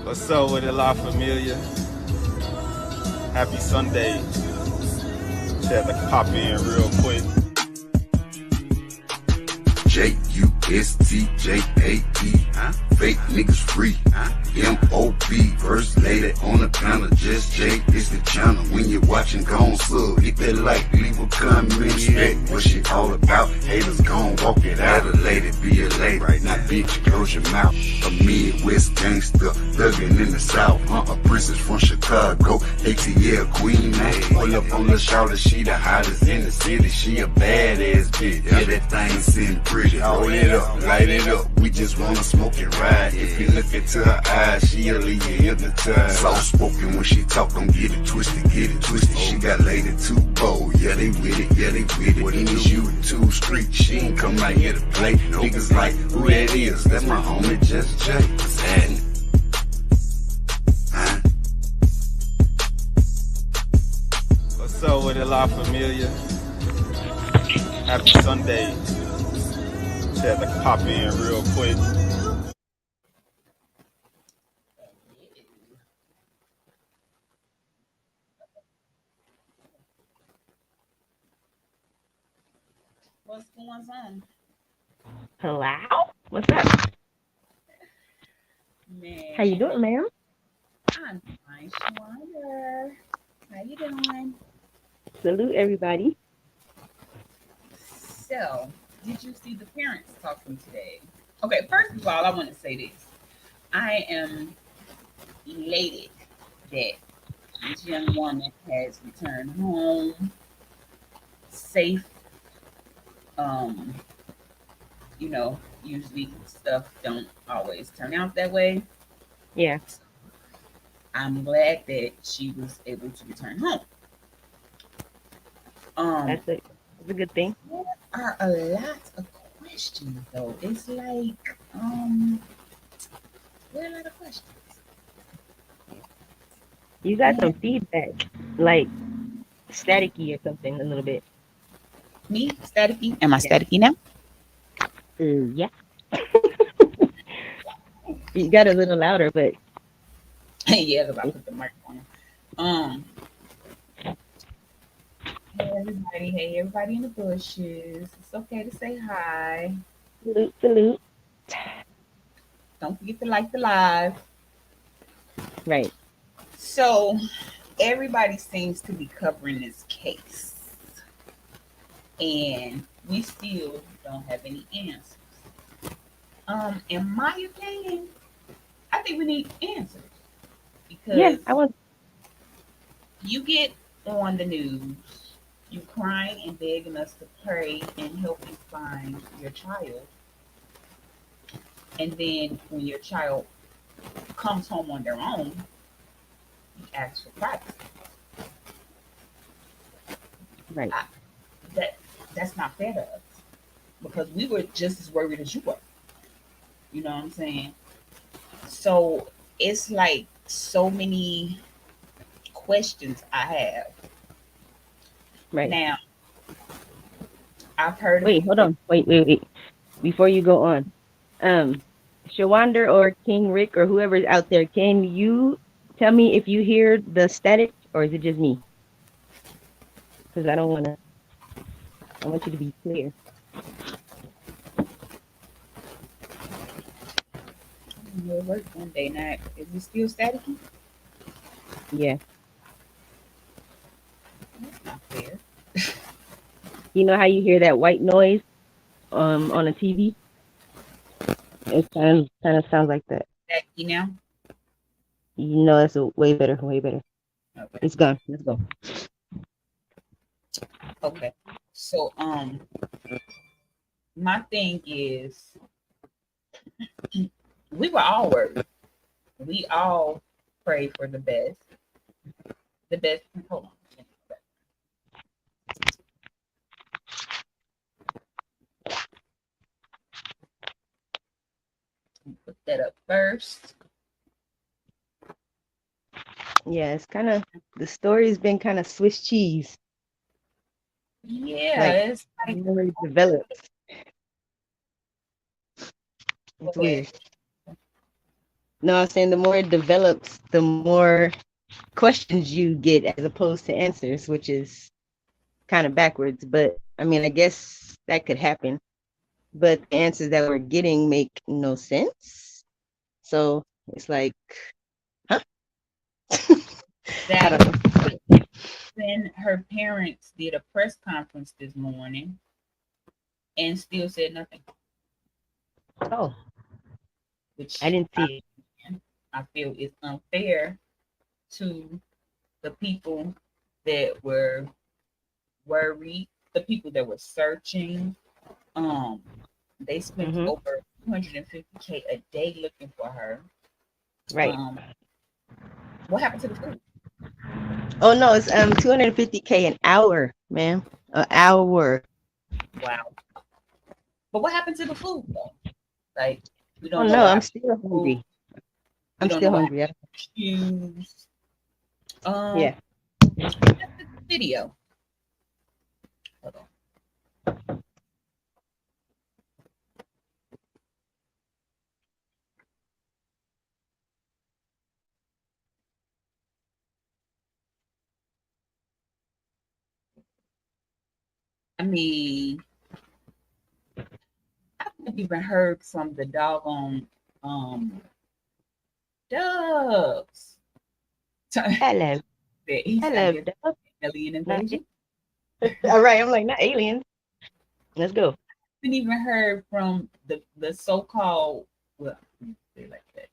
What's up with it, La Familia? Happy Sunday. Just had to pop in real quick. J-U-S-T-J-A-T, fake niggas free, M-O-B, first lady on the panel, just J, this the channel, when you're watching, gon' sub, hit that like, leave a comment, respect what she all about, haters gon' walk it out, a lady, be a lady, right now, bitch, close your mouth, a Midwest gangster, thuggin' in the South, a princess from Chicago, ATL queen, man, pull up on the shoulder, she the hottest in the city, she a badass bitch, yeah, that thing sitting pretty, roll it up, light it up, we just wanna smoke and ride. If you look into her eyes, she'll leave you hypnotized. Soft spoken when she talk, don't get it twisted, get it twisted. She got lady too bold, yeah they with it, yeah they with it. What is you too street? She ain't come out here to play. Niggas like, who that is? That's my homie, just Jay. Sad. What's up with it, La Familia? Happy Sunday. Just had to pop in real quick. What's going on? Hello? What's up? Man, How you doing, ma'am? I'm fine, Shawanda. How you doing? Salute everybody. So, did you see the parents talking today? Okay, first of all, I want to say this. I am elated that this young woman has returned home safe. Um, usually stuff don't always turn out that way. Yeah, I'm glad that she was able to return home. Um, that's a good thing. there are a lot of questions though. It's like, there are a lot of questions. You got And some feedback, like staticky or something a little bit. me, staticky. Am I Yeah. staticky now? Yeah. You got a little louder, but Yeah, because I put the microphone on. Hey everybody in the bushes. It's okay to say hi. salute, salute. Don't forget to like the live. Right. So everybody seems to be covering this case, and we still don't have any answers. In my opinion, I think we need answers Yeah, because I was. you get on the news, you crying and begging us to pray and help you find your child, and then when your child comes home on their own, you ask for privacy. Right. I, that that's not fair to us because we were just as worried as you were. You know what I'm saying? So it's like so many questions I have. Right. Now, I've heard of Wait, hold people. on. Wait. Before you go on, um, Shawander or King Rick or whoever's out there, can you tell me if you hear the static or is it just me? Because I don't want to. I want you to be clear. It worked one day night. Is it still staticky? Yeah. That's not fair. You know how you hear that white noise on a TV? It kind of sounds like that. Staticky now? You know that's a way better, way better. Okay. It's gone. Let's go. Okay. So my thing is we were all worried. We all pray for the best. The best. Hold on. Put that up first. Yeah, it's kind of the story's been kind of Swiss cheese. Yeah, Like it's like never really developed. It's okay. weird. No, I'm saying the more it develops, the more questions you get as opposed to answers, which is kind of backwards. But I mean, I guess that could happen. But the answers that we're getting make no sense. So it's like, huh? I Exactly. don't know. Then her parents did a press conference this morning and still said nothing, Oh, I which didn't see it. I feel is unfair to the people that were worried, the people that were searching. Um, they spent Hmm. over 250K a day looking for her. Right. Um, what happened to the food? Oh no, it's 250K an hour, man. An hour. Wow. But what happened to the food though? Like we Oh don't know no, what I'm happened still to the food. hungry. We I'm don't know still what hungry. happened to the shoes. Yeah. Let's look at the video. Hold on. I mean, I haven't even heard from the doggone um Dubs. That Hello. he's, I Hello, guess, Dub. alien Not invasion. all right. I'm like, not aliens. Let's go. Haven't even heard from the so-called, well, let me say it like that,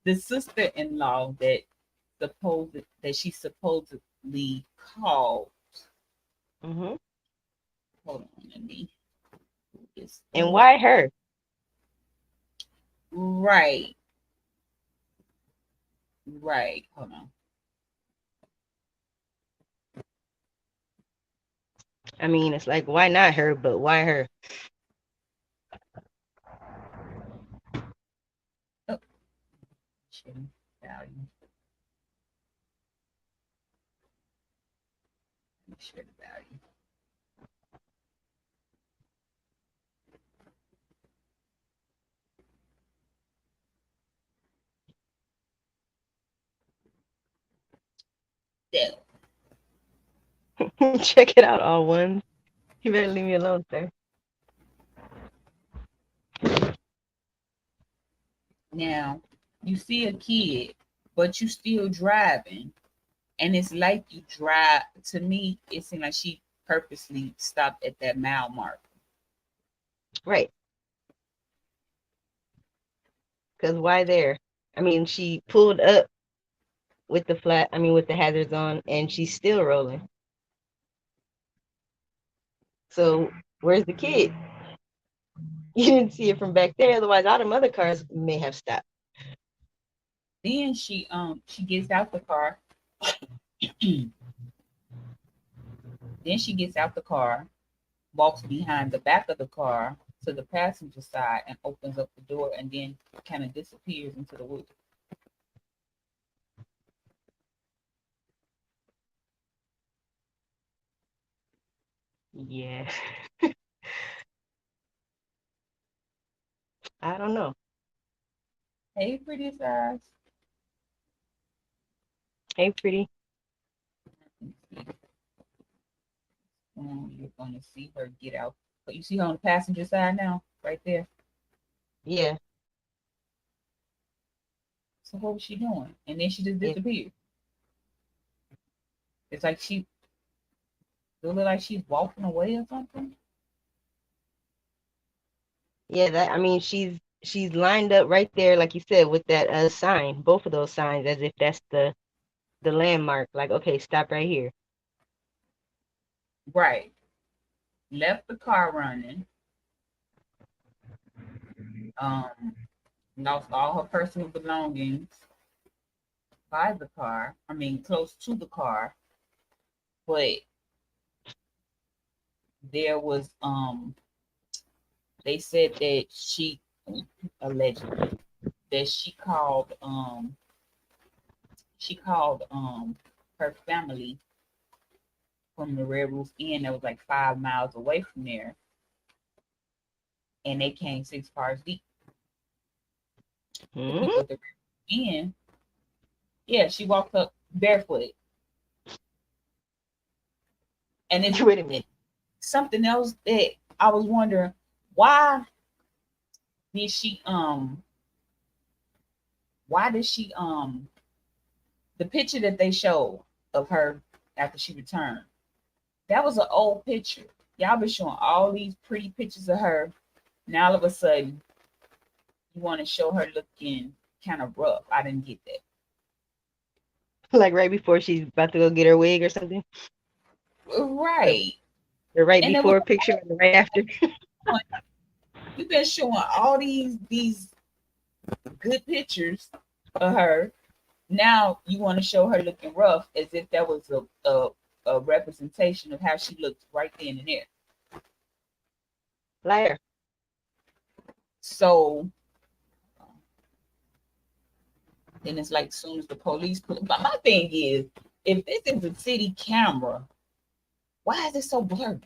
the sister-in-law that she supposedly called. Hmm. Hold on, let me pull this And up. why her? Right, right. Hold on. I mean, it's like, why not her? But why her? Oh, share value. Let me share the value. There. Check it out, all ones. You better leave me alone, sir. Now you see a kid, but you still driving, and it's like you drive. To me, it seemed like she purposely stopped at that mile mark. Right. Because why there? I mean, she pulled up with the flat, I mean, with the hazards on, and she's still rolling. So where's the kid? You didn't see it from back there. Otherwise, all the other cars may have stopped. Then she gets out the car. Then she gets out the car, walks behind the back of the car to the passenger side, and opens up the door, and then kind of disappears into the woods. Yeah. I don't know. Hey, pretty eyes. Hey, pretty. You're gonna see her get out. But you see her on the passenger side now, right there. Yeah. So what was she doing? And then she just Yeah. disappeared. It's like she look like she's walking away or something. Yeah. That, I mean, she's lined up right there, like you said, with that sign, both of those signs, as if that's the landmark. Like, okay, stop right here. Right. Left the car running. Um, lost all her personal belongings by the car. I mean, close to the car. But there was they said that she allegedly that she called her family from the Red Roof Inn that was like 5 miles away from there, and they came 6 cars deep. The Hmm? people at the in, yeah, she walked up barefoot. And it's Wait a minute. it, something else that I was wondering, why did she why did she the picture that they showed of her after she returned, that was an old picture. Y'all been showing all these pretty pictures of her. Now all of a sudden you want to show her looking kind of rough. I didn't get that. Like right before she's about to go get her wig or something. The, Right. the right And it was before picture and the right after. you've been showing all these good pictures of her. Now you want to show her looking rough as if that was a representation of how she looked right then and there. Liar. So then it's like as soon as the police put, but my thing is, if this is a city camera, why is it so blurry?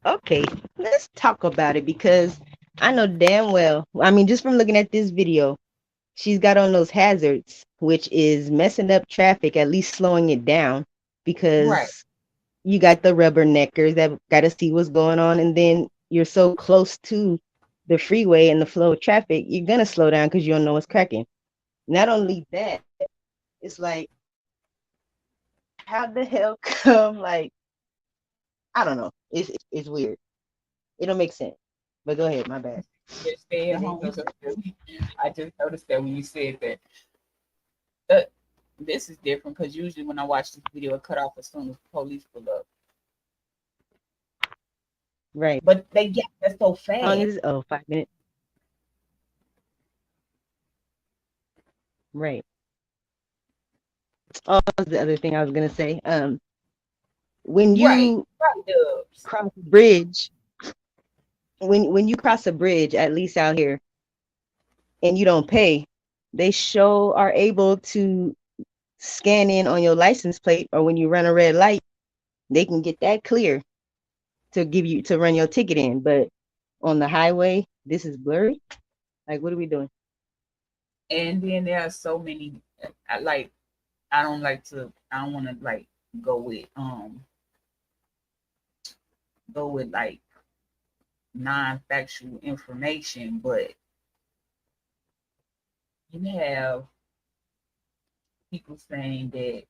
Okay, let's talk about it because I know damn well. I mean, just from looking at this video, she's got on those hazards, which is messing up traffic, at least slowing it down, Right. because you got the rubberneckers that got to see what's going on, and then you're so close to the freeway and the flow of traffic, you're gonna slow down because you don't know what's cracking. Not only that, it's like, how the hell come like I don't know. It's weird. It don't make sense. But go ahead, my bad. Just stay at And then home. go to I just noticed that when you said that. But this is different because usually when I watch this video, it cut off as soon as the police pull up. right. But they get that so How long fast. is it? Oh, 5 minutes. Right. Oh, that's the other thing I was gonna say. When Right. you Right, Dubs. cross a bridge, when you cross a bridge, at least out here, and you don't pay, they show are able to scan in on your license plate, or when you run a red light, they can get that clear to give you to run your ticket in. But on the highway, this is blurry. Like, what are we doing? And then there are so many. Like I don't like to. I don't want to like go with go with like non-factual information, but you have people saying that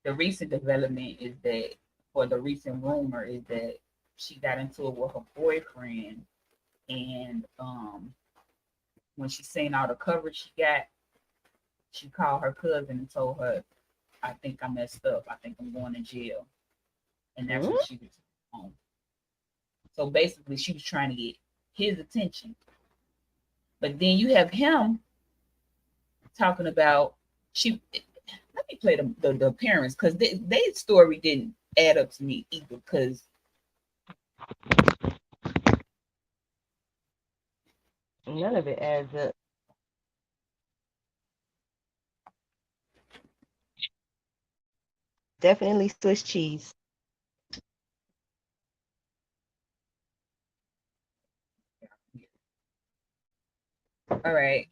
the recent development is that, or the recent rumor is that she got into it with her boyfriend, and when she seen all the coverage she got, she called her cousin and told her, "I think I messed up. I think I'm going to jail," and that's Hmm? when she was home. So basically, she was trying to get his attention. But then you have him talking about she. Let me play the parents because their story didn't add up to me either. Because None of it adds up. Definitely Swiss cheese. all right,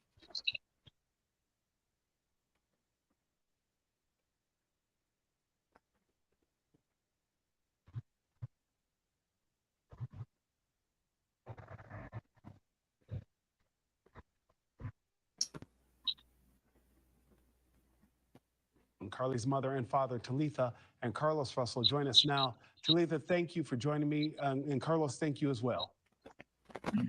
Carlee's mother and father, Talitha and Carlos Russell, join us now. Talitha, thank you for joining me. And Carlos, thank you as well.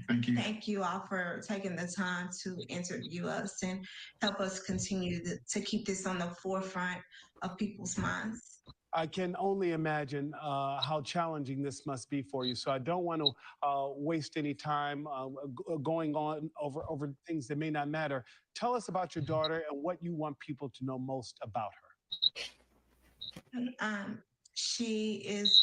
Thank you. Thank you all for taking the time to interview us and help us continue to keep this on the forefront of people's minds. I can only imagine how challenging this must be for you. So I don't want to waste any time going on over things that may not matter. Tell us about your daughter and what you want people to know most about Um, she is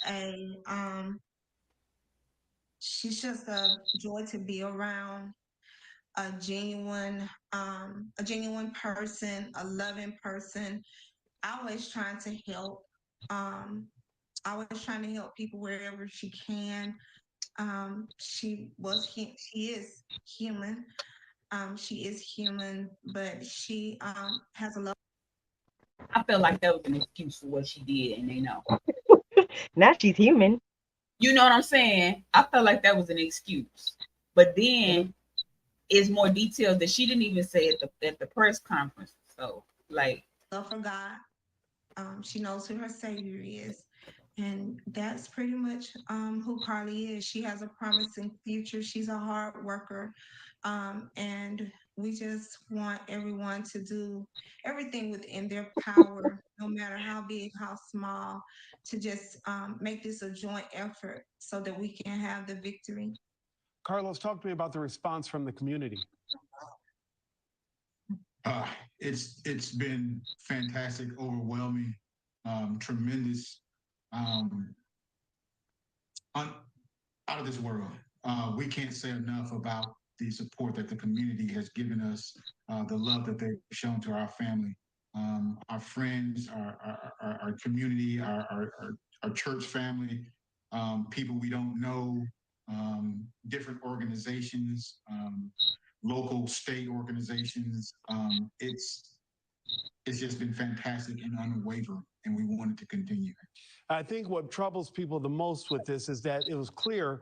she's just a joy to be around, a genuine person, a loving person, always trying to help, um, always trying to help people wherever she can. She is human. She is human, but she has a love. I felt like that was an excuse for what she did, and they know. Now she's human. You know what I'm saying? I felt like that was an excuse. But then it's more details that she didn't even say at the press conference. So like Love for God. She knows who her savior is. And that's pretty much who Carlee is. She has a promising future. She's a hard worker. And we just want everyone to do everything within their power, no matter how big, how small, to just make this a joint effort so that we can have the victory. Carlos, talk to me about the response from the community. Uh, it's been fantastic, overwhelming, tremendous, um, un, out of this world. We can't say enough about the support that the community has given us, the love that they've shown to our family, our friends, our community, our church family, people we don't know, different organizations, local, state organizations. It's just been fantastic and unwavering, and we want it to continue. I think what troubles people the most with this is that it was clear,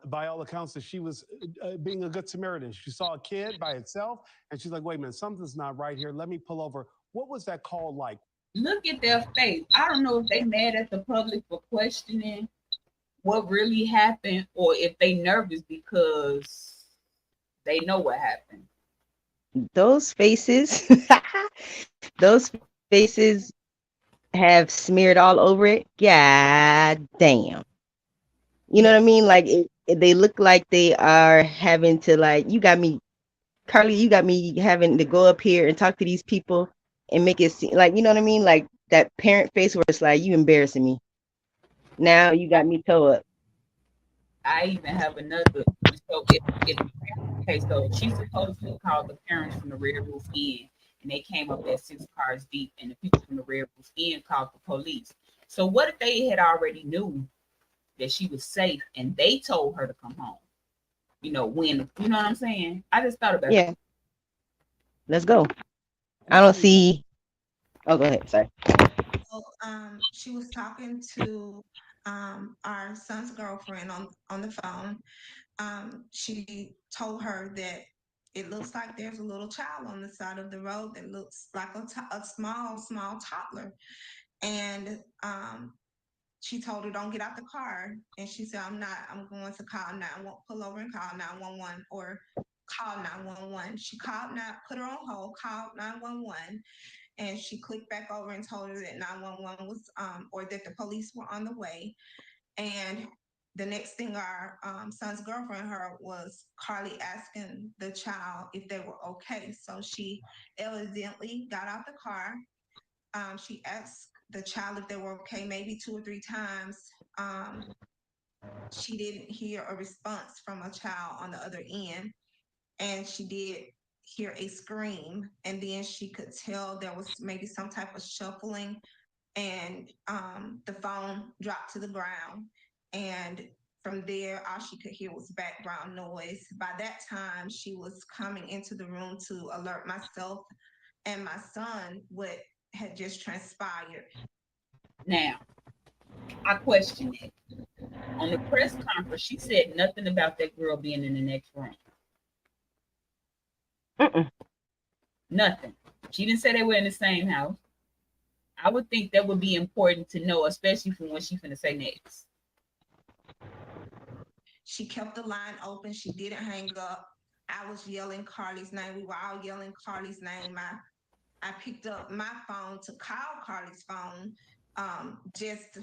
by all accounts, that she was being a good Samaritan. She saw a kid by itself, and she's like, wait a minute, something's not right here. Let me pull over. What was that call like? look at their face. I don't know if they mad at the public for questioning what really happened or if they nervous because they know what happened. Those faces, those faces have smeared all over it. God damn. You know what I mean? Like they look like they are having to like. You got me, Carlee. You got me having to go up here and talk to these people and make it seem like, you know what I mean? Like that parent face where it's like, you embarrassing me. Now you got me toe up. I even have another. So if okay, so she supposedly called the parents from the Red Roof Inn, and they came up there 6 cars deep, and the people from the Red Roof Inn called the police. So what if they had already knew that she was safe and they told her to come home? You know when? You know what I'm saying? I just thought about Yeah, let's go. I don't see. Oh, go ahead. Sorry. So, she was talking to our son's girlfriend on the phone. She told her that it looks like there's a little child on the side of the road that looks like a small toddler. And she told her, don't get out the car. And she said, I'm going to call 911, pull over and call 911 or call 911. She called, put her on hold, called 911, and she clicked back over and told her that 911 was, or that the police were on the way. And the next thing our son's girlfriend heard was Carlee asking the child if they were okay. So she evidently got out the car. She asked the child if they were okay, maybe 2 or 3 times. She didn't hear a response from a child on the other end, and she did hear a scream. And then she could tell there was maybe some type of shuffling, and the phone dropped to the ground. And from there, all she could hear was background noise. By that time, she was coming into the room to alert myself and my son what had just transpired. now. I question it. On the press conference, she said nothing about that girl being in the next room. Mm-mm. Nothing. She didn't say they were in the same house. I would think that would be important to know, especially from what she's going to say next. She kept the line open. She didn't hang up. I was yelling Carlee's name. We were all yelling Carlee's name. I picked up my phone to call Carlee's phone, just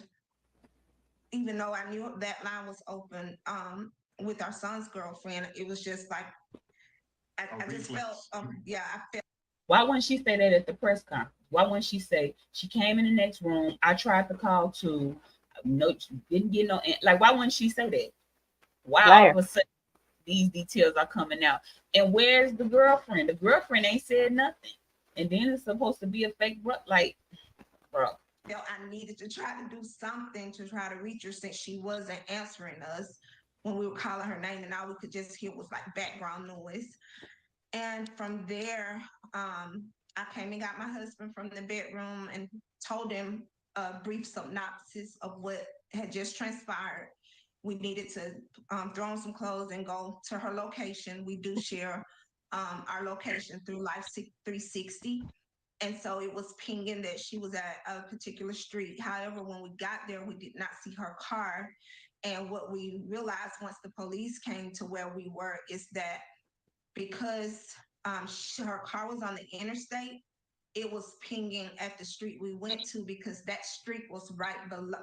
even though I knew that line was open, with our son's girlfriend. It was just like, I just felt, yeah, I felt. Why wouldn't she say that at the press conference? Why wouldn't she say she came in the next room? I tried to call too. No, didn't get no. Like, why wouldn't she say that? Why all of a sudden these details are coming out? And where's the girlfriend? The girlfriend ain't said nothing. And then it's supposed to be a fake, like, bro. I needed to try to do something to try to reach her since she wasn't answering us when we were calling her name, and all we could just hear was like background noise. And from there, I came and got my husband from the bedroom and told him a brief synopsis of what had just transpired. We needed to throw on some clothes and go to her location. We do share our location through Life 360. And so it was pinging that she was at a particular street. However, when we got there, we did not see her car. And what we realized once the police came to where we were is that because her car was on the interstate, it was pinging at the street we went to because that street was right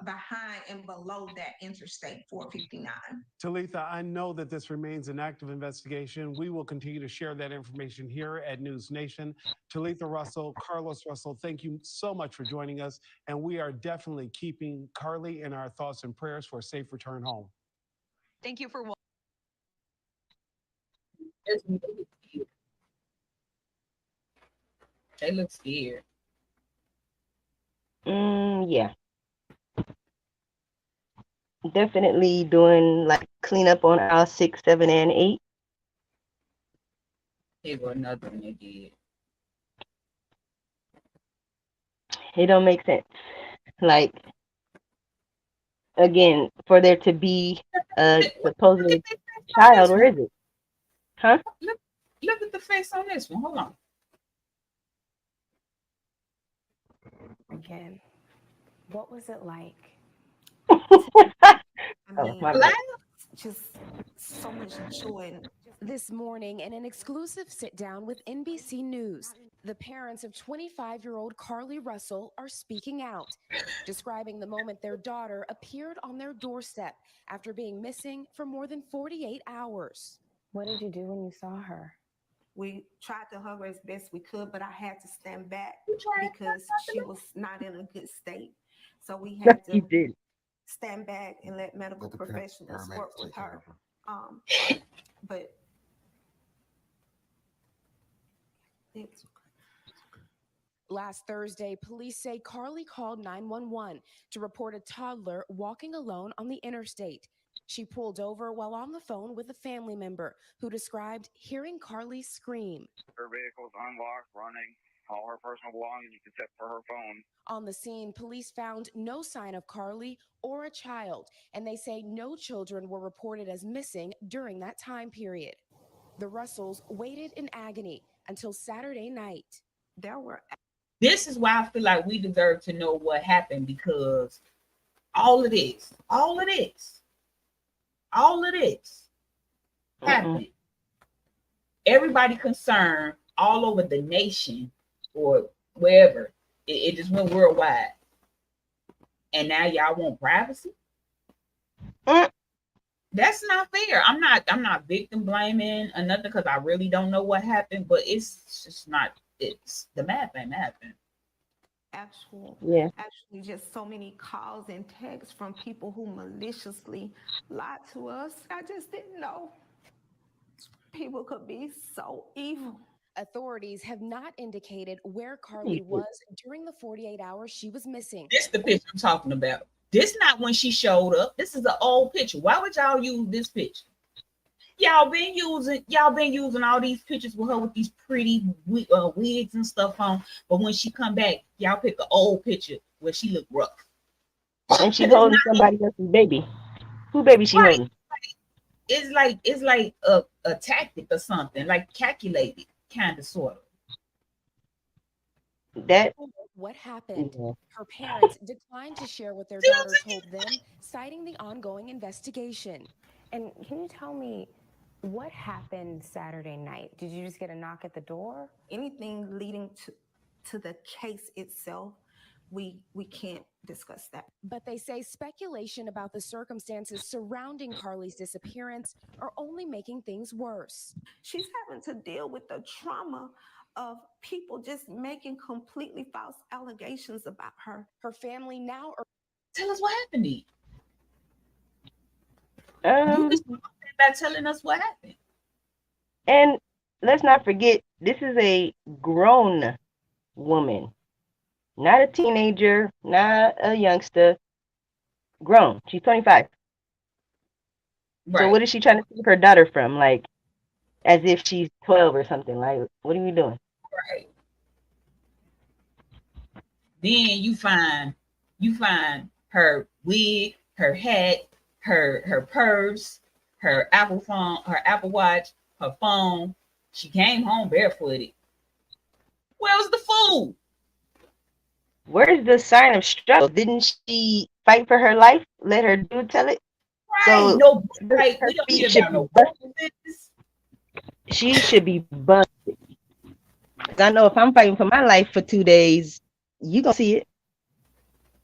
behind and below that interstate 459. Talitha, I know that this remains an active investigation. We will continue to share that information here at News Nation. Talitha Russell, Carlos Russell, thank you so much for joining us. And we are definitely keeping Carlee in our thoughts and prayers for a safe return home. Thank you for watching. They look scared. Yeah. Definitely doing like cleanup on aisle 6, 7, and 8. Here go another one they did. It don't make sense. Like, again, for there to be a supposed child, where is it? Huh? Look at the face on this one. Hold on. Again, what was it like? Just so much joy. This morning, in an exclusive sit-down with NBC News, the parents of 25-year-old Carlee Russell are speaking out, describing the moment their daughter appeared on their doorstep after being missing for more than 48 hours. What did you do when you saw her? We tried to hug her as best we could, but I had to stand back because she was not in a good state. So we had to stand back and let medical professionals work with her. But it's Last Thursday, police say Carlee called 911 to report a toddler walking alone on the interstate. She pulled over while on the phone with a family member who described hearing Carlee scream. Her vehicle was unlocked, running, all her personal belongings except for her phone. On the scene, police found no sign of Carlee or a child, and they say no children were reported as missing during that time period. The Russells waited in agony until Saturday night. This is why I feel like we deserve to know what happened, because all of this happened. Everybody concerned all over the nation or wherever. It just went worldwide. And now y'all want privacy? That's not fair. I'm not victim blaming or nothing, because I really don't know what happened, but it's just not, it's the math ain't happening. Actually just so many calls and texts from people who maliciously lied to us. I just didn't know people could be so evil. Authorities have not indicated where Carlee was during the 48 hours she was missing. This is the picture I'm talking about. This not when she showed up. This is an old picture. Why would y'all use this picture? Y'all been using all these pictures with her with these pretty wigs and stuff on. But when she come back, y'all pick an old picture where she look rough. And she holding somebody else's baby. Who baby she holding? It's like a tactic or something, like calculated, kind of, sort of. That what happened? Her parents declined to share what their daughter told them, citing the ongoing investigation. And can you tell me what happened Saturday night? Did you just get a knock at the door? Anything leading to the case itself, we can't discuss that. But they say speculation about the circumstances surrounding Carlee's disappearance are only making things worse. She's having to deal with the trauma of people just making completely false allegations about her. Her family now tell us what happened to you. You just by telling us what happened. And let's not forget, this is a grown woman, not a teenager, not a youngster. Grown. She's 25. Right. So what is she trying to keep her daughter from? Like, as if she's 12 or something. Like, what are you doing? Right. Then you find her wig, her hat, her purse, her Apple phone, her Apple Watch, her phone. She came home barefooted. Where's the food? Where's the sign of struggle? Didn't she fight for her life? Let her dude tell it. Right. So No, right. her We don't feet hear should about be no busted. business. She should be busted. 'Cause I know if I'm fighting for my life for 2 days, you gonna see it.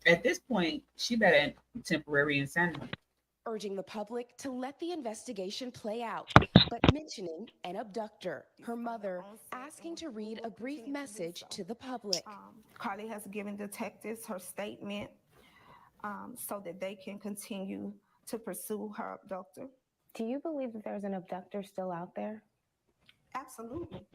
At this point, she better temporary insanity. Urging the public to let the investigation play out, but mentioning an abductor. Her mother asking to read a brief message to the public. Carlee has given detectives her statement so that they can continue to pursue her abductor. Do you believe that there's an abductor still out there? Absolutely.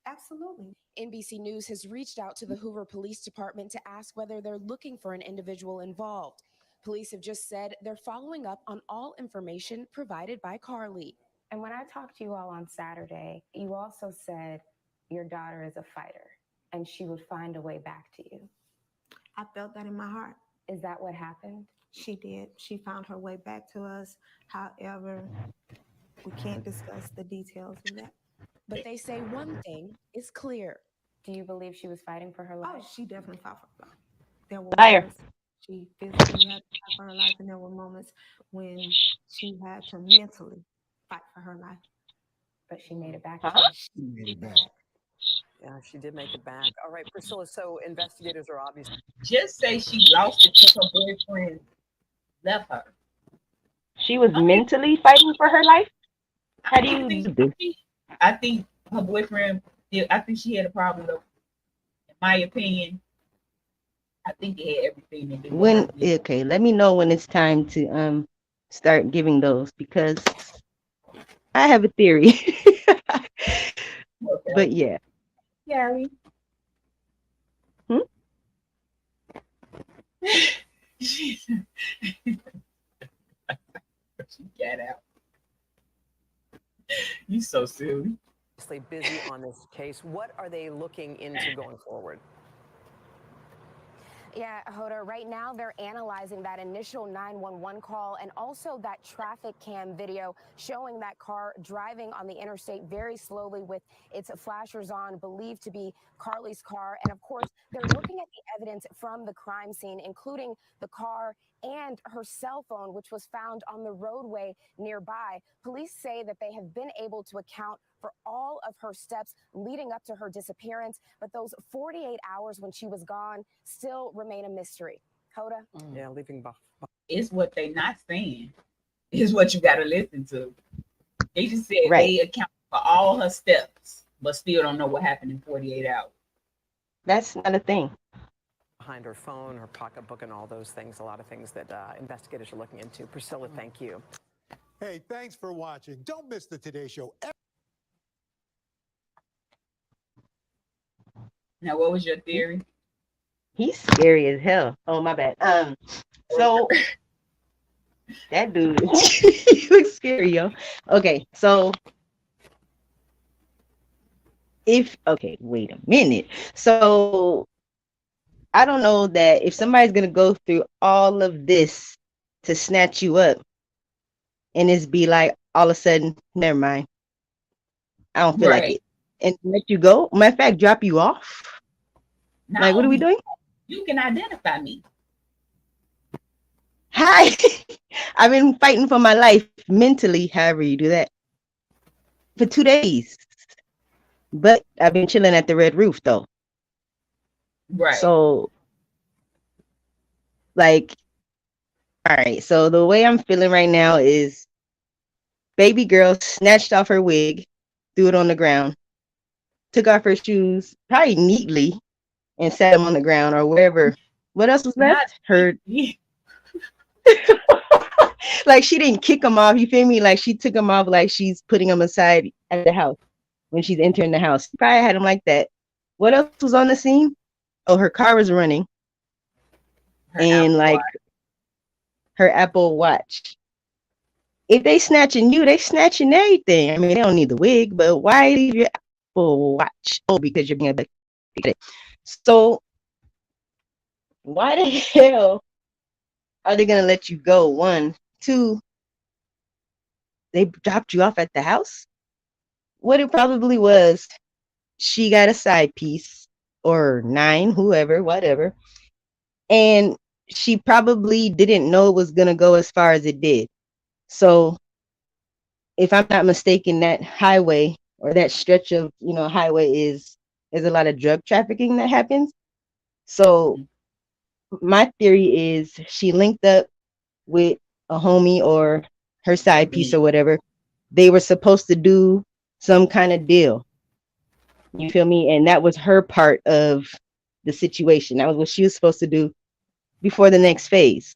Absolutely. NBC News has reached out to the Hoover Police Department to ask whether they're looking for an individual involved. Police have just said they're following up on all information provided by Carlee. And when I talked to you all on Saturday, you also said your daughter is a fighter and she would find a way back to you. I felt that in my heart. Is that what happened? She did. She found her way back to us. However, we can't discuss the details of that. But they say one thing is clear. Do you believe she was fighting for her life? Oh, she definitely fought for her life. There were Liar. moments she physically had to fight for her life, and there were moments when she had to mentally fight for her life. But she made it back. Huh? She made it back. Yeah, she did make it back. All right, Priscilla. So investigators are obviously Just say she lost it because her boyfriend left her. She was mentally fighting for her life. How do I you think, do this? I think her boyfriend. I think she had a problem though. In my opinion, I think it had everything to do with When her. okay, let me know when it's time to start giving those because I have a theory. Okay. But yeah. Gary. Hmm? She got out. You so silly. busy on this case. What are they looking into going forward? Yeah, Hoda, right now they're analyzing that initial 911 call and also that traffic cam video showing that car driving on the interstate very slowly with its flashers on, believed to be Carlee's car. And of course, they're looking at the evidence from the crime scene, including the car and her cell phone, which was found on the roadway nearby. Police say that they have been able to account for all of her steps leading up to her disappearance, but those 48 hours when she was gone still remain a mystery. Hoda? Yeah, leaving Buff. It's what they not saying. It's what you got to listen to. They just said Right. they account for all her steps, but still don't know what happened in 48 hours. That's not a thing. Behind her phone, her pocketbook, and all those things. A lot of things that investigators are looking into. Priscilla, thank you. Hey, thanks for watching. Don't miss the Today Show. Now, what was your theory? He's scary as hell. Oh my bad. So that dude he looks scary, yo. Okay, so wait a minute. So I don't know that if somebody's gonna go through all of this to snatch you up and it's be like all of a sudden, never mind. I don't feel like Right. it. And let you go. Matter of fact, drop you off. Not Like, what are we only doing? you can identify me. Hi. I've been fighting for my life mentally, however you do that, for 2 days. But I've been chilling at the Red Roof though. Right. So, like, all right. So the way I'm feeling right now is baby girl snatched off her wig, threw it on the ground, took off her shoes, probably neatly, and set them on the ground or wherever. What else was left? Her. Like she didn't kick them off. You feel me? Like she took them off like she's putting them aside at the house when she's entering the house. She probably had them like that. What else was on the scene? Oh, her car was running. Her and Apple like Watch. her Apple Watch. if they snatching you, they snatching everything. I mean, they don't need the wig, but why leave your Apple Watch? Oh, because you're being a big. So why the hell are they gonna let you go? One, two, they dropped you off at the house. What it probably was, she got a side piece or nine, whoever, whatever, and she probably didn't know it was gonna go as far as it did. So if I'm not mistaken, that highway or that stretch of highway is a lot of drug trafficking that happens. So my theory is she linked up with a homie or her side piece or whatever. They were supposed to do some kind of deal. You feel me? And that was her part of the situation. That was what she was supposed to do before the next phase.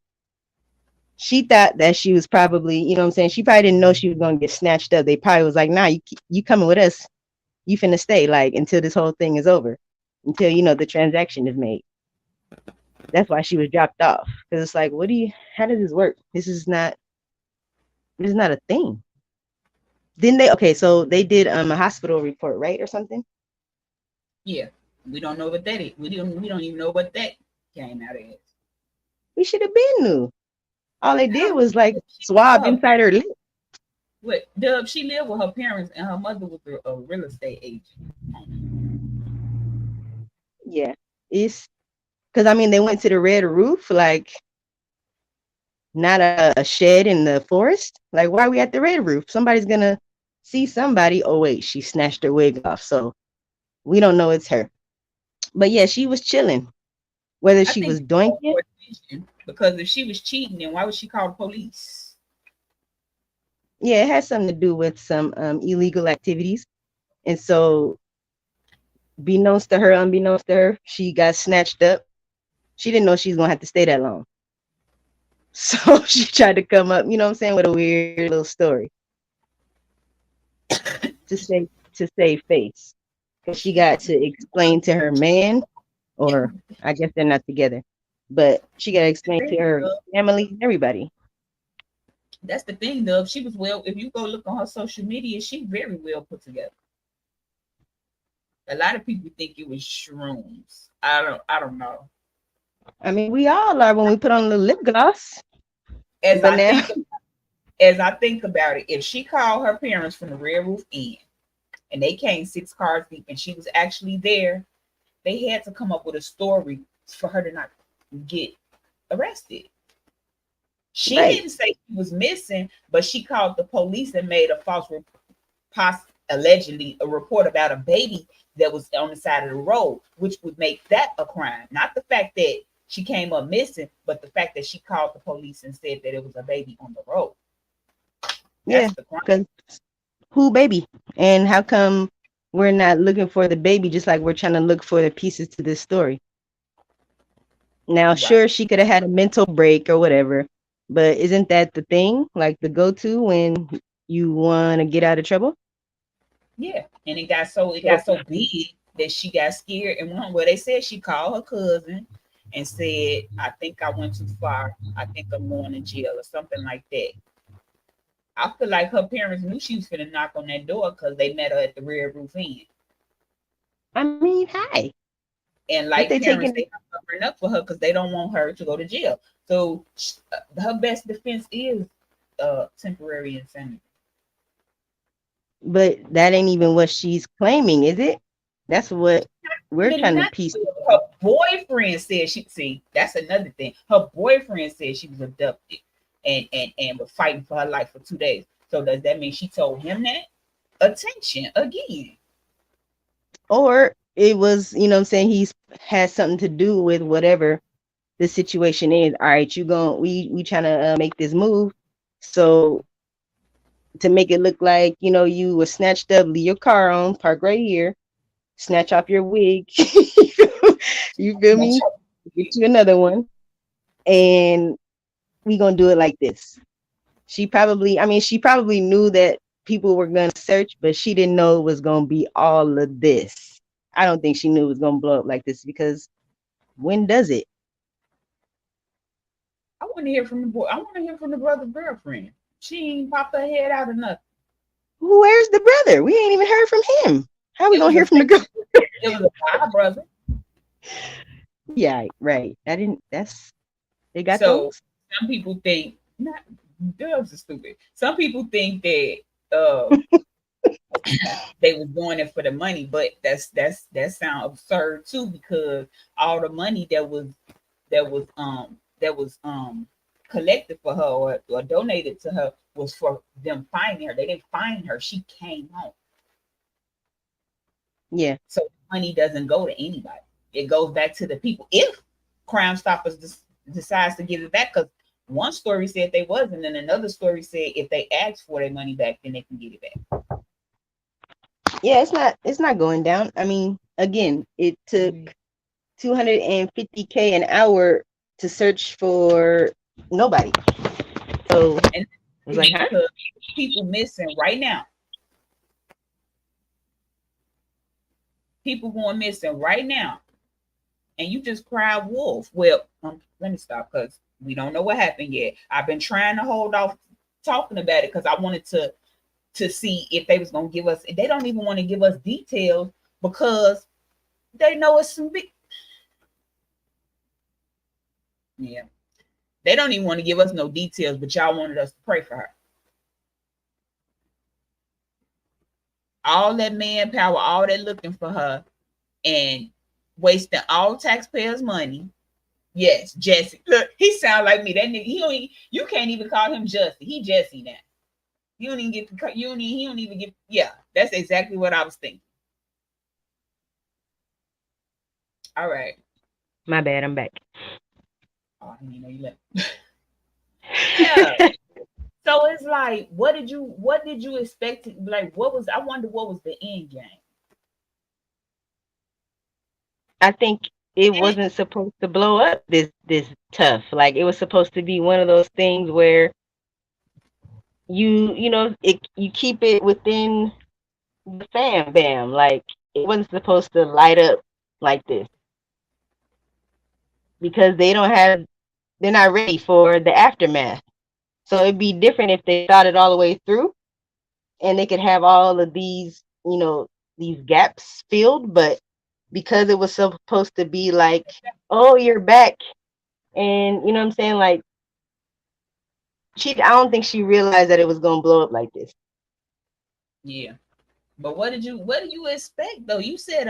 She thought that she was probably, what I'm saying? She probably didn't know she was going to get snatched up. They probably was like, nah, you coming with us. You finna stay like until this whole thing is over, until, the transaction is made. That's why she was dropped off. Because it's like, how does this work? This is not a thing. Didn't they? Okay, so they did a hospital report, right? Or something? Yeah. We don't know what that is. We don't even know what that came out as. We should have been knew. All they did was like swab inside her lip. What, Dub, she lived with her parents and her mother was a real estate agent. Yeah. It's because I mean they went to the red roof, like not a shed in the forest. Like, why are we at the red roof? Somebody's gonna see somebody. Oh wait, she snatched her wig off. So we don't know it's her. But yeah, she was chilling. Whether she was doinking. Because if she was cheating, then why would she call the police? Yeah, it has something to do with some illegal activities. And so, unbeknownst to her, she got snatched up. She didn't know she was going to have to stay that long. So she tried to come up, with a weird little story to save face. Because she got to explain to her man, or I guess they're not together, but she got to explain to her family, everybody. That's the thing, though. She was if you go look on her social media, she's very well put together. A lot of people think it was shrooms. I don't know. I mean, we all are when we put on the lip gloss. As I think about it, if she called her parents from the Red Roof Inn and they came 6 cars deep and she was actually there, they had to come up with a story for her to not get arrested. She didn't say she was missing, but she called the police and made a false allegedly a report about a baby that was on the side of the road, which would make that a crime. Not the fact that she came up missing, but the fact that she called the police and said that it was a baby on the road. That's because who baby? And how come we're not looking for the baby just like we're trying to look for the pieces to this story? Now, sure, she could have had a mental break or whatever, but isn't that the thing? Like the go-to when you want to get out of trouble? Yeah, and it got so big that she got scared. And they said she called her cousin and said, "I think I went too far. I think I'm going to jail," or something like that. I feel like her parents knew she was gonna knock on that door because they met her at the Red Roof Inn. I mean, hi. And like parents, they are covering up for her because they don't want her to go to jail. So her best defense is temporary insanity. But that ain't even what she's claiming, is it? That's what we're trying to piece. Her boyfriend said that's another thing. Her boyfriend said she was abducted and was fighting for her life for 2 days. So does that mean she told him that? Attention again. Or it was, he's has something to do with whatever the situation is. All right, we trying to make this move. So to make it look like, you were snatched up, leave your car on, park right here, snatch off your wig. You feel me? Get you another one. And we gonna do it like this. She probably knew that people were gonna search, but she didn't know it was gonna be all of this. I don't think she knew it was gonna blow up like this, because when does it? I want to hear from the boy. I want to hear from the brother's girlfriend. She ain't popped her head out of nothing. Where's the brother? We ain't even heard from him. How we It gonna was a hear from the girl? it was a guy brother. Yeah, right. I didn't. That's they got So those. some people think not girls are stupid. Some people think that uh they was doing it for the money, but that sound absurd too because all the money that was collected for her or donated to her was for them finding her. They didn't find her; she came home. Yeah. So money doesn't go to anybody; it goes back to the people. If Crime Stoppers decides to give it back, because one story said they wasn't, and another story said if they ask for their money back, then they can get it back. Yeah, it's not going down. I mean, again, it took 250K an hour to search for nobody. So And it's like, huh? because people missing right now. People going missing right now. And you just cry wolf. Well, let me stop because we don't know what happened yet. I've been trying to hold off talking about it because I wanted to see if they was gonna give us. They don't even want to give us details because they know it's some big. Yeah, they don't even want to give us no details, but y'all wanted us to pray for her. All that manpower, all that looking for her, and wasting all taxpayers' money. Yes, Jesse. Look, he sound like me. That nigga, he don't even, you can't even call him Jesse. He Jesse now. You don't even get to, he don't even get, yeah, that's exactly what I was thinking. All right. My bad, I'm back. Oh, I didn't even know you left. Yeah. So it's like, what did you expect to, like, I wonder what was the end game? I think it wasn't supposed to blow up this tough. Like it was supposed to be one of those things where you know you keep it within the fam bam. Like it wasn't supposed to light up like this because they're not ready for the aftermath. So it'd be different if they thought it all the way through and they could have all of these, these gaps filled, but because it was supposed to be like, oh, you're back, and you know what I'm saying, like I don't think she realized that it was gonna blow up like this. Yeah. But what did you expect though? You said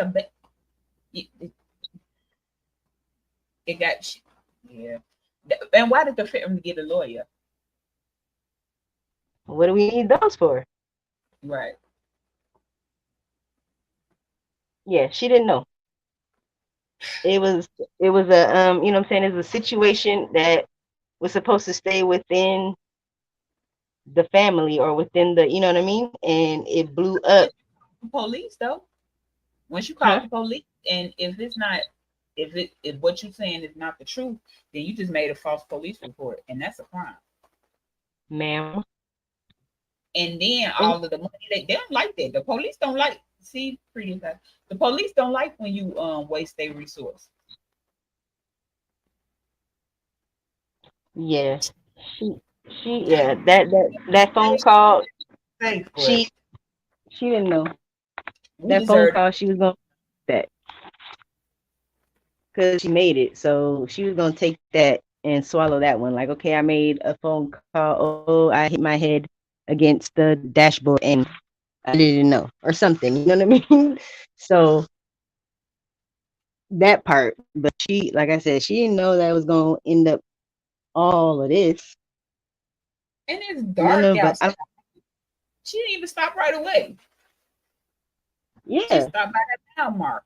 it got, yeah. And why did the family get a lawyer? What do we need those for? Right. Yeah, she didn't know. It was a you know what I'm saying, it's a situation that was supposed to stay within the family or within the, you know what I mean? And it blew up. Police though. Once you call Huh? the police, and if what you're saying is not the truth, then you just made a false police report, and that's a crime. Ma'am. And then all of the money they don't like that. The police don't like, see, pretty fast. The police don't like when you waste their resources. Yeah. She yeah, that phone call, Safe, she didn't know. we That phone deserve call, she was gonna that because she made it. So she was gonna take that and swallow that one. Like, okay, I made a phone call. Oh, I hit my head against the dashboard and I didn't know, or something. You know what I mean? So that part, but she, like I said, she didn't know that was gonna end up all of this. and it's None dark of us. outside. She didn't even stop right away. She Yeah, stopped by that mile mark.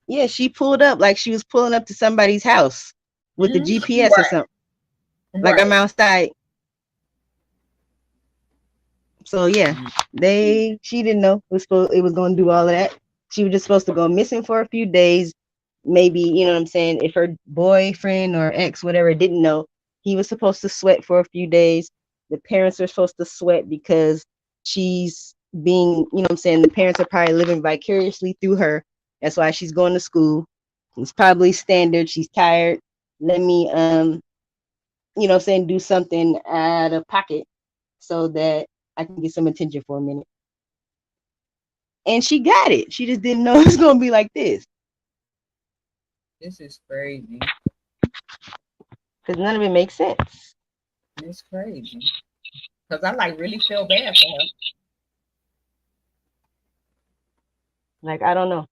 yeah. She pulled up like she was pulling up to somebody's house with the GPS or Right. something. Like, I'm Right. outside. So yeah, she didn't know it was going to do all of that. She was just supposed to go missing for a few days. Maybe, you know what I'm saying, if her boyfriend or ex, whatever, didn't know, he was supposed to sweat for a few days. The parents are supposed to sweat because she's being, you know what I'm saying, the parents are probably living vicariously through her. That's why she's going to school. It's probably standard. She's tired. Let me you know, saying do something out of pocket so that I can get some attention for a minute. And she got it. She just didn't know it was gonna be like this. This is crazy. Because none of it makes sense. It's crazy. Because I like really feel bad for her. Like, I don't know.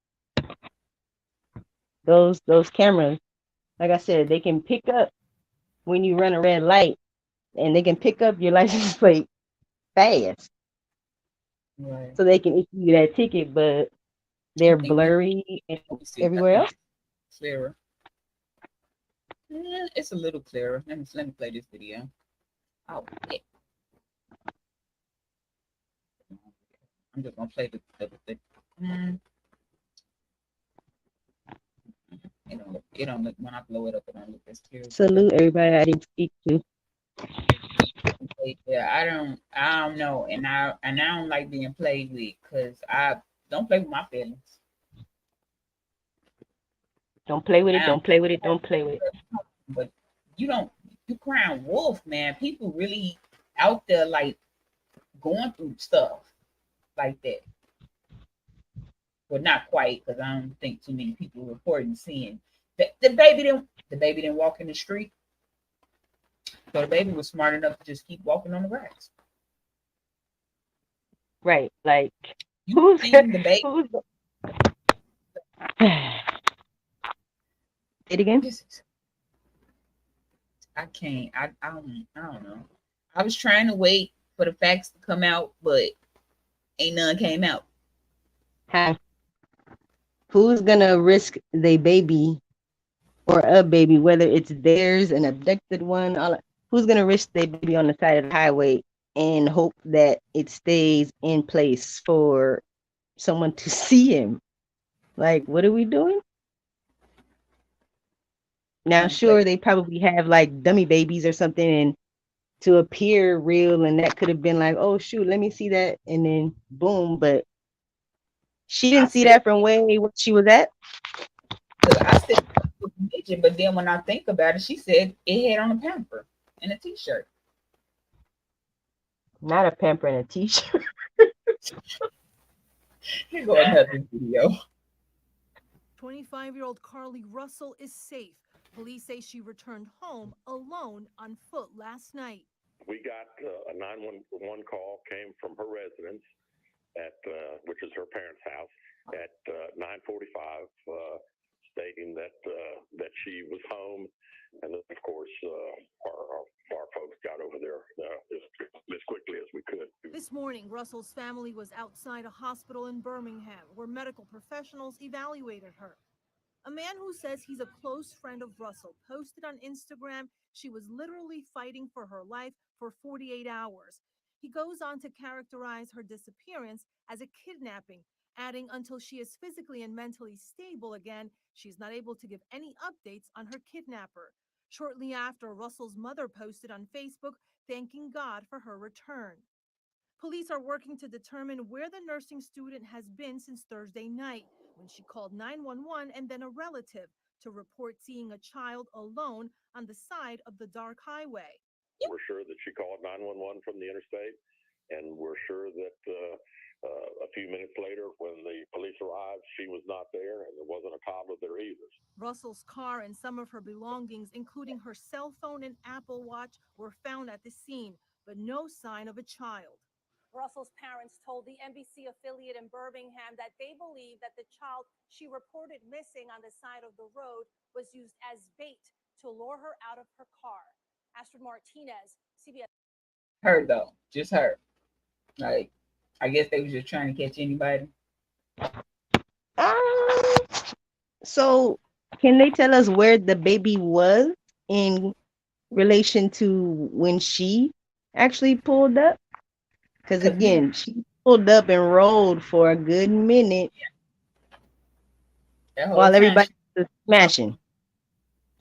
Those cameras, like I said, they can pick up when you run a red light, and they can pick up your license plate fast. Right. So they can issue you that ticket, but they're blurry and everywhere else. Clearer. It's a little clearer. Let me play this video. Oh, yeah. I'm just gonna play the it don't look when I blow it up, it don't look as clear. Salute everybody I didn't speak to. Yeah, I don't know, and I don't like being played with because I don't play with my feelings. Don't play with it. Don't play with it. Don't play with it. But you crying wolf, man. People really out there like going through stuff like that. Well, not quite, because I don't think too many people reporting seeing that the baby didn't walk in the street. So the baby was smart enough to just keep walking on the grass. Right. Like who's the baby? Who's it again? I can't. I don't know. I was trying to wait for the facts to come out, but ain't none came out. Hi. Who's gonna risk their baby or a baby, whether it's theirs, an abducted one, who's gonna risk their baby on the side of the highway and hope that it stays in place for someone to see him? Like, what are we doing? Now, sure, they probably have like dummy babies or something and to appear real, and that could have been like, oh shoot, let me see that, and then boom, but she didn't see that from where she was at. I said, but then when I think about it, she said it had on a pamper and a t-shirt. Not a pamper and a t-shirt. Here go another video. 25-year-old Carlee Russell is safe. Police say she returned home alone on foot last night. We got a 911 call, came from her residence at which is her parents' house at 9:45, stating that she was home, and then, of course our folks got over there as quickly as we could. This morning, Russell's family was outside a hospital in Birmingham where medical professionals evaluated her. A man who says he's a close friend of Russell posted on Instagram she was literally fighting for her life for 48 hours. He goes on to characterize her disappearance as a kidnapping, adding until she is physically and mentally stable again, she's not able to give any updates on her kidnapper. Shortly after, Russell's mother posted on Facebook thanking God for her return. Police are working to determine where the nursing student has been since Thursday night, when she called 911 and then a relative to report seeing a child alone on the side of the dark highway. We're sure that she called 911 from the interstate, and we're sure that a few minutes later, when the police arrived, she was not there, and there wasn't a toddler there either. Russell's car and some of her belongings, including her cell phone and Apple Watch, were found at the scene, but no sign of a child. Russell's parents told the NBC affiliate in Birmingham that they believe that the child she reported missing on the side of the road was used as bait to lure her out of her car. Astrid Martinez, CBS. Her though, just her. Like, I guess they was just trying to catch anybody. So, can they tell us where the baby was in relation to when she actually pulled up? Because again, she pulled up and rolled for a good minute while everybody was smashing.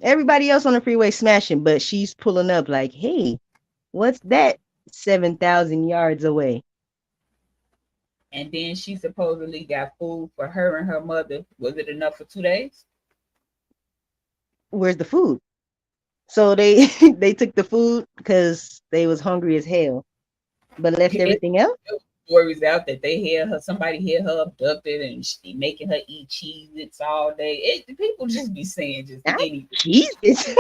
Everybody else on the freeway smashing, but she's pulling up like, hey, what's that 7,000 yards away? And then she supposedly got food for her and her mother. Was it enough for 2 days? Where's the food? So they they took the food because they was hungry as hell, but left It, everything else. stories out that they had her, somebody had her abducted and she making her eat Cheez-Its all day. People just be saying just Not anything. Jesus.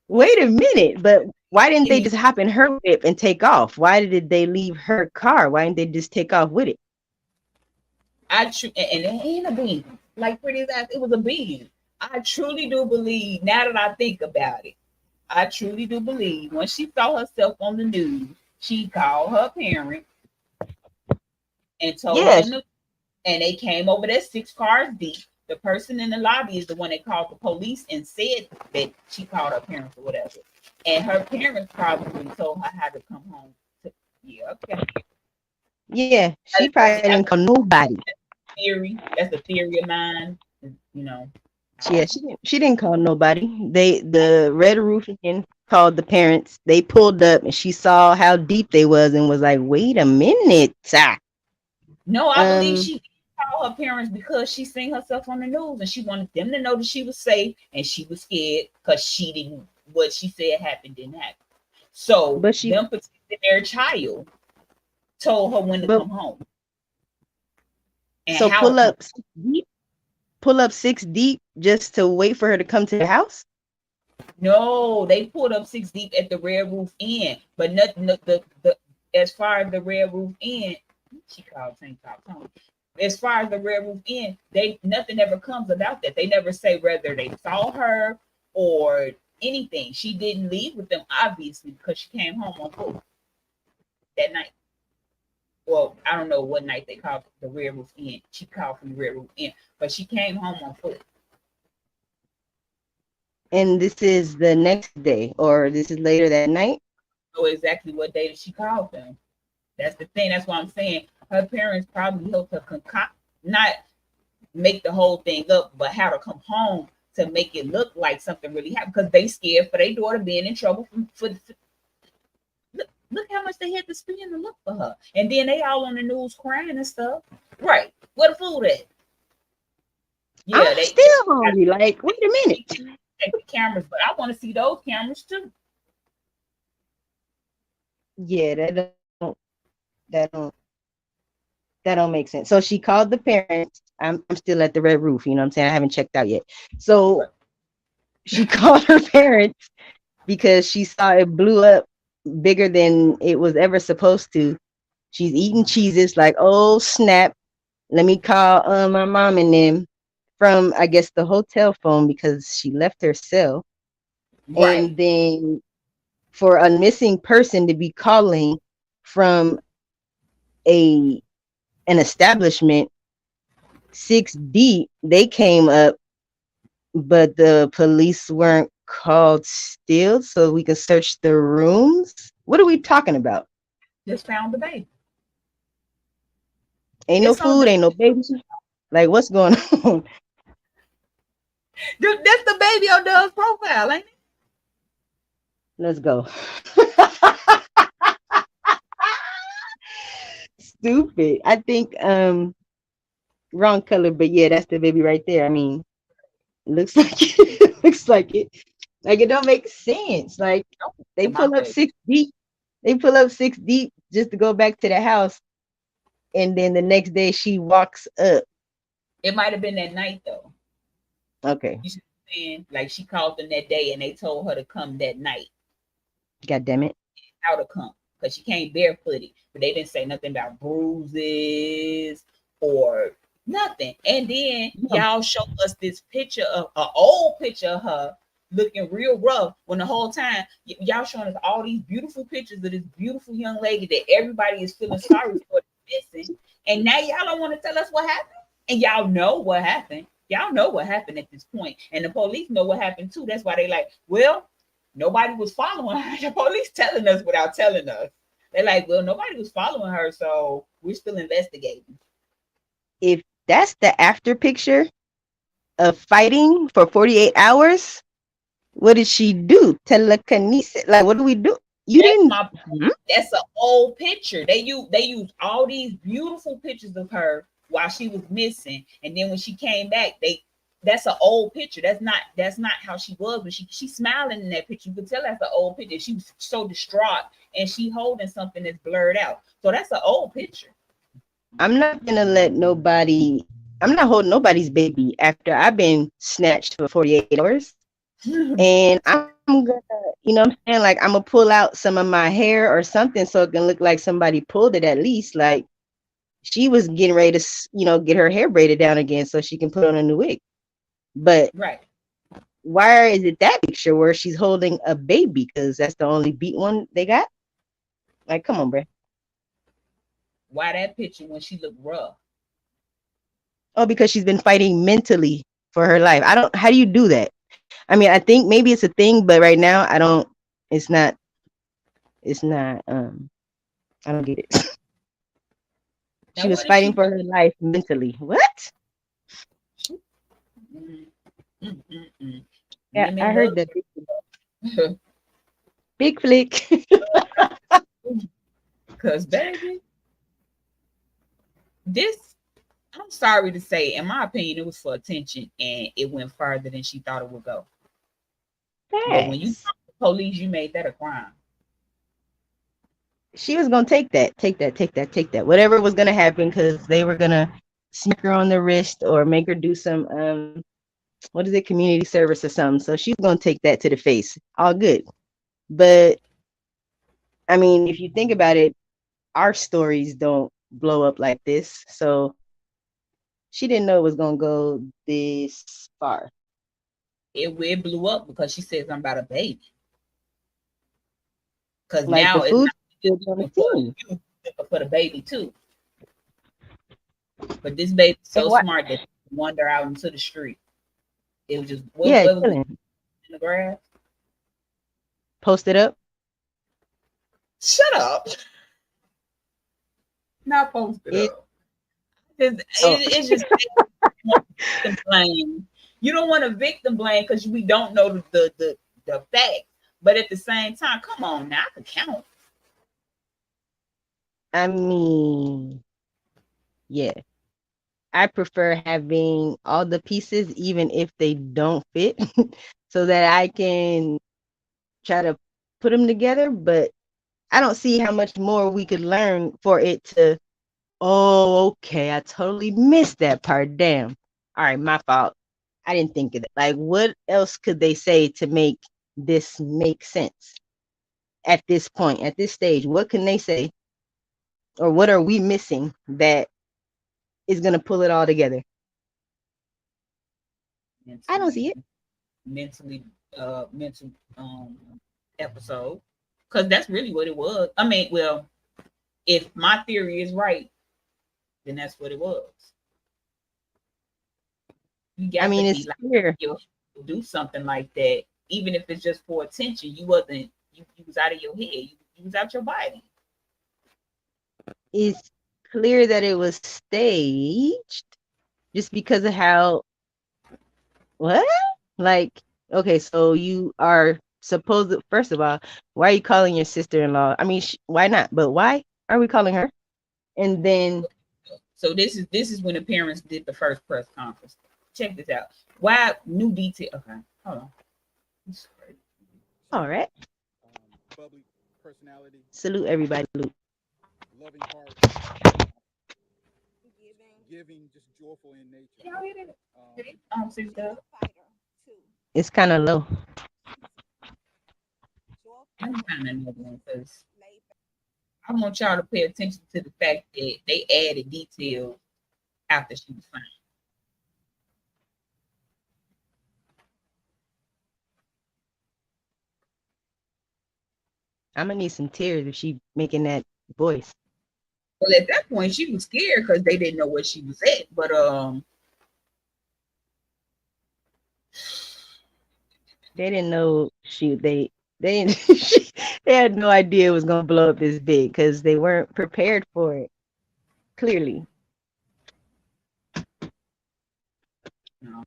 Wait a minute, but why didn't they just hop in her whip and take off? Why did they leave her car? Why didn't they just take off with it? And it ain't a bean. Like pretty as it was a bean. I truly do believe, now that I think about it, I truly do believe when she saw herself on the news, she called her parents and told Yes. them, and they came over there 6 cars deep. The person in the lobby is the one that called the police and said that she called her parents or whatever. And her parents probably told her how to come home. Yeah, okay. Yeah, she probably didn't call nobody. Theory. That's a theory of mine. Yeah, she didn't call nobody. The Red Roofian called the parents. They pulled up and she saw how deep they was and was like, "Wait a minute." No, I believe she called her parents because she seen herself on the news and she wanted them to know that she was safe and she was scared because she didn't, what she said happened didn't happen. So them protecting their child told her when to come home. And So how pull to up 6 deep just to wait for her to come to the house? No, they pulled up 6 deep at the Red Roof Inn, but nothing. The as far as the Red Roof Inn, she called Tank Top Tony. As far as the Red Roof Inn, nothing ever comes about that. They never say whether they saw her or anything. She didn't leave with them, obviously, because she came home on foot that night. Well, I don't know what night they called the Red Roof Inn. She called from the Red Roof Inn, but she came home on foot. And this is the next day, or this is later that night? Know exactly what day that she called them. That's the thing. That's why I'm saying her parents probably helped her not make the whole thing up, but how to come home to make it look like something really happened because they scared for their daughter being in trouble look how much they had to spend to look for her. And then they all on the news crying and stuff. Right. Where the food at? Yeah, I'm still hungry. Like, wait a minute. Take the cameras, but I want to see those cameras too. Yeah, that don't make sense. So she called the parents. I'm still at the Red Roof, you know what I'm saying? I haven't checked out yet. So she called her parents because she saw it blew up bigger than it was ever supposed to. She's eating cheeses like, oh snap. Let me call my mom and them from, I guess, the hotel phone because she left her cell. Right. And then for a missing person to be calling from an establishment 6 deep, they came up, but the police weren't called still, so we could search the rooms. What are we talking about? Just found the baby. Ain't no food, ain't no baby. Like, what's going on? That's the baby on Doug's profile, ain't it? Let's go. Stupid. I think wrong color, but yeah, that's the baby right there. I mean, looks like it. Looks like it. Like, it don't make sense. Like, they pull up 6 deep. They pull up 6 deep just to go back to the house, and then the next day she walks up. It might have been that night though. Okay. You saying like she called them that day and they told her to come that night. God damn it. How to come because she came barefooted, but they didn't say nothing about bruises or nothing. And then y'all showed us this picture of an old picture of her looking real rough when the whole time y'all showing us all these beautiful pictures of this beautiful young lady that everybody is feeling sorry for missing. And now y'all don't want to tell us what happened. And y'all know what happened. Y'all know what happened at this point. And the police know what happened too. That's why they like, well, nobody was following her. The police telling us without telling us. They're like, well, nobody was following her, so we're still investigating. If that's the after picture of fighting for 48 hours, what did she do? Telekinesis? Like, what do we do? That's an old picture. They used all these beautiful pictures of her while she was missing, and then when she came back, they that's an old picture. That's not how she was when she's smiling in that picture. You could tell that's an old picture. She was so distraught and she holding something that's blurred out. So that's an old picture. I'm not gonna let nobody. I'm not holding nobody's baby after I've been snatched for 48 hours. And I'm gonna, you know what I'm saying? Like, I'm gonna pull out some of my hair or something so it can look like somebody pulled it at least. Like, she was getting ready to, get her hair braided down again so she can put on a new wig. But right. Why is it that picture where she's holding a baby? Because that's the only beat one they got? Like, come on, bro. Why that picture when she looked rough? Oh, because she's been fighting mentally for her life. How do you do that? I mean, I think maybe it's a thing, but right now it's not, I don't get it. She was fighting for her life mentally. What? Yeah, I heard that. Big flick. Because, baby, I'm sorry to say, in my opinion, it was for attention and it went farther than she thought it would go. Thanks. But when you talk to the police, you made that a crime. She was going to take that. Whatever was going to happen, because they were going to smack her on the wrist or make her do some, what is it, community service or something. So she's going to take that to the face. All good. But, I mean, if you think about it, our stories don't blow up like this. So she didn't know it was going to go this far. It blew up because she said something about a baby. Because like now the food it's on the scene. For the baby too. But this baby's so smart that she wander out into the street. It was just what was in the grass. Post it up. Shut up. Not post it up. It's just victim blame. You don't want to victim blame because we don't know the fact. But at the same time, come on now, I can count. I mean, yeah. I prefer having all the pieces, even if they don't fit, so that I can try to put them together. But I don't see how much more we could learn for it to, oh, okay, I totally missed that part. Damn. All right, my fault. I didn't think of it. Like, what else could they say to make this make sense at this point, at this stage? What can they say? Or what are we missing that is going to pull it all together? I don't see it. Mental episode. Because that's really what it was. I mean, well, if my theory is right, then that's what it was. You got to be like, do something like that, even if it's just for attention. You was out of your head. You was out your body. It's clear that it was staged just because of how, what? Like, okay, so you are supposed to, first of all, why are you calling your sister-in-law? I mean, why not? But why are we calling her? And then, so this is when the parents did the first press conference. Check this out. Why new detail? Okay, hold on. All right. Bubbly personality. Salute everybody. Loving heart. Giving, just joyful in nature. It's kind of low. I'm kind of knowing because I want y'all to pay attention to the fact that they added details after she was found. I'm gonna need some tears if she making that voice. Well, at that point, she was scared because they didn't know where she was at. But they didn't know they didn't. They had no idea it was gonna blow up this big because they weren't prepared for it. Clearly. No.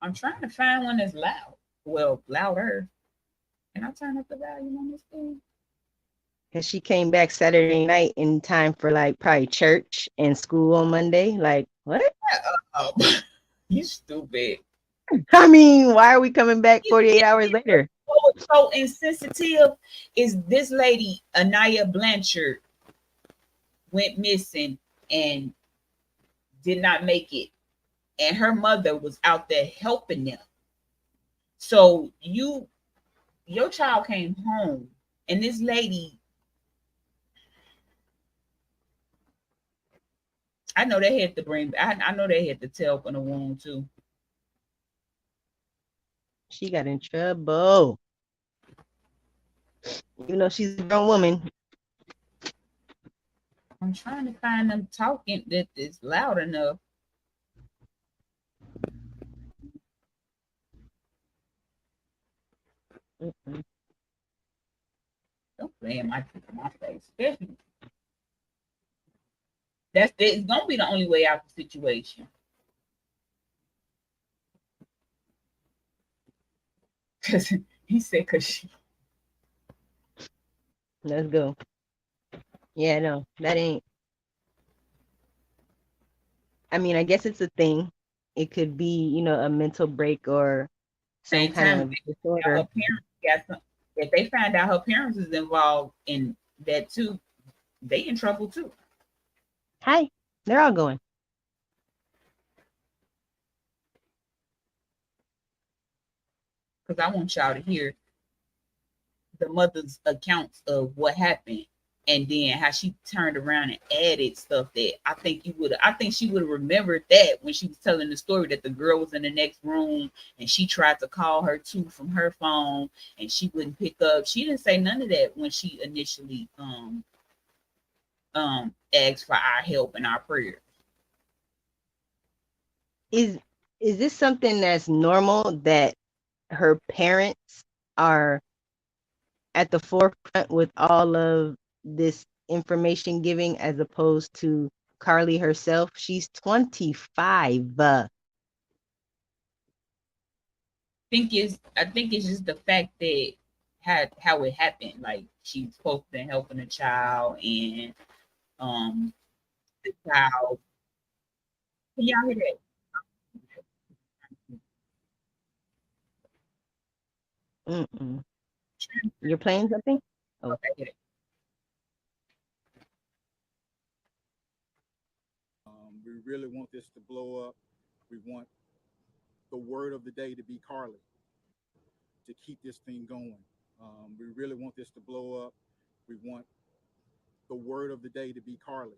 I'm trying to find one that's loud. Well, louder. Can I turn up the volume on this thing? Because she came back Saturday night in time for like probably church and school on Monday. Like, what? You stupid. I mean, why are we coming back 48 hours later? So insensitive is this lady, Anaya Blanchard, went missing and did not make it. And her mother was out there helping them. So your child came home and this lady, I know they had to bring, I know they had to tell from the wound too. She got in trouble. You know, she's a grown woman. I'm trying to find them talking that is loud enough. Mm-mm. Don't play in my face. That's it's gonna be the only way out the situation. Cause he said, cause she. Let's go. Yeah, no, that ain't. I mean, I guess it's a thing. It could be, a mental break or some Same kind time, of disorder. her parents got some. If they find out her parents is involved in that too, they in trouble too. Hi, they're all going. Because I want y'all to hear the mother's accounts of what happened, and then how she turned around and added stuff that I think she would have remembered that when she was telling the story that the girl was in the next room and she tried to call her too from her phone and she wouldn't pick up. She didn't say none of that when she initially asked for our help and our prayers. Is this something that's normal that her parents are at the forefront with all of this information giving as opposed to Carlee herself? She's 25. I think it's just the fact that how it happened. Like she's supposed to be helping a child and the child. Can y'all hear that? Mm-mm. You're playing something? Oh. Okay. We really want this to blow up. We want the word of the day to be Carlee, to keep this thing going. We really want this to blow up. We want the word of the day to be Carlee.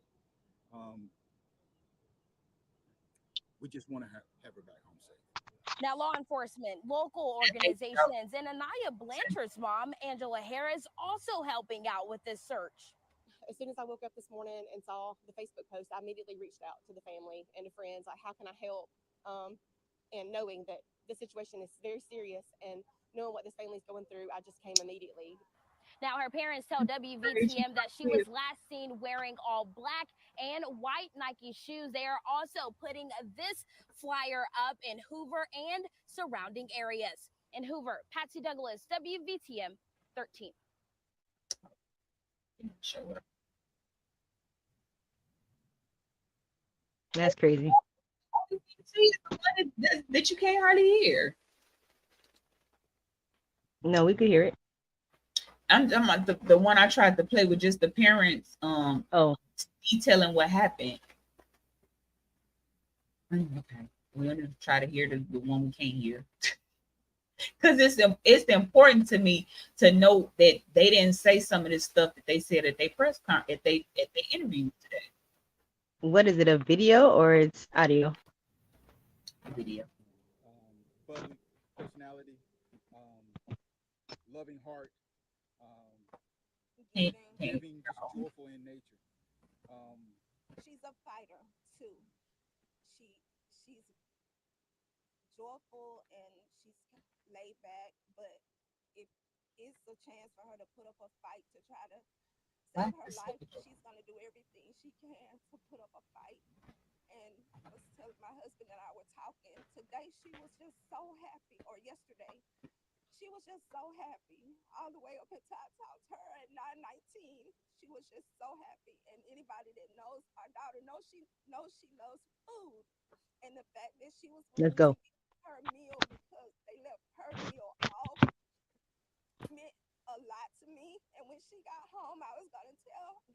We just want to have her back home safe. Now, law enforcement, local organizations, and Anaya Blanchard's mom, Angela Harris, also helping out with this search. As soon as I woke up this morning and saw the Facebook post, I immediately reached out to the family and the friends, like, how can I help? And knowing that the situation is very serious and knowing what this family's going through, I just came immediately. Now, her parents tell WVTM that she was last seen wearing all black and white Nike shoes. They are also putting this flyer up in Hoover and surrounding areas. In Hoover, Patsy Douglas, WVTM 13. That's crazy. That you can't hardly hear. No, we could hear it. I'm the one I tried to play with just the parents detailing what happened. Okay. We're gonna try to hear the one we can't hear. Because it's important to me to know that they didn't say some of this stuff that they said at their press conference, at they interview today. What is it, a video or it's audio? Video. Bubbly personality, loving heart, giving, just joyful in nature. She's a fighter too. She's joyful and she's laid back, but if it's a chance for her to put up a fight to try to save her life, she's gonna do everything she can to put up a fight. And I was telling my husband and I were talking today, she was just so happy, or yesterday, she was just so happy all the way up at Top Talk. Her at 919, she was just so happy. And anybody that knows our daughter knows she loves food. And the fact that she was Let's willing to go. give her meal because they left her meal off meant a lot to me. And when she got home, I was gonna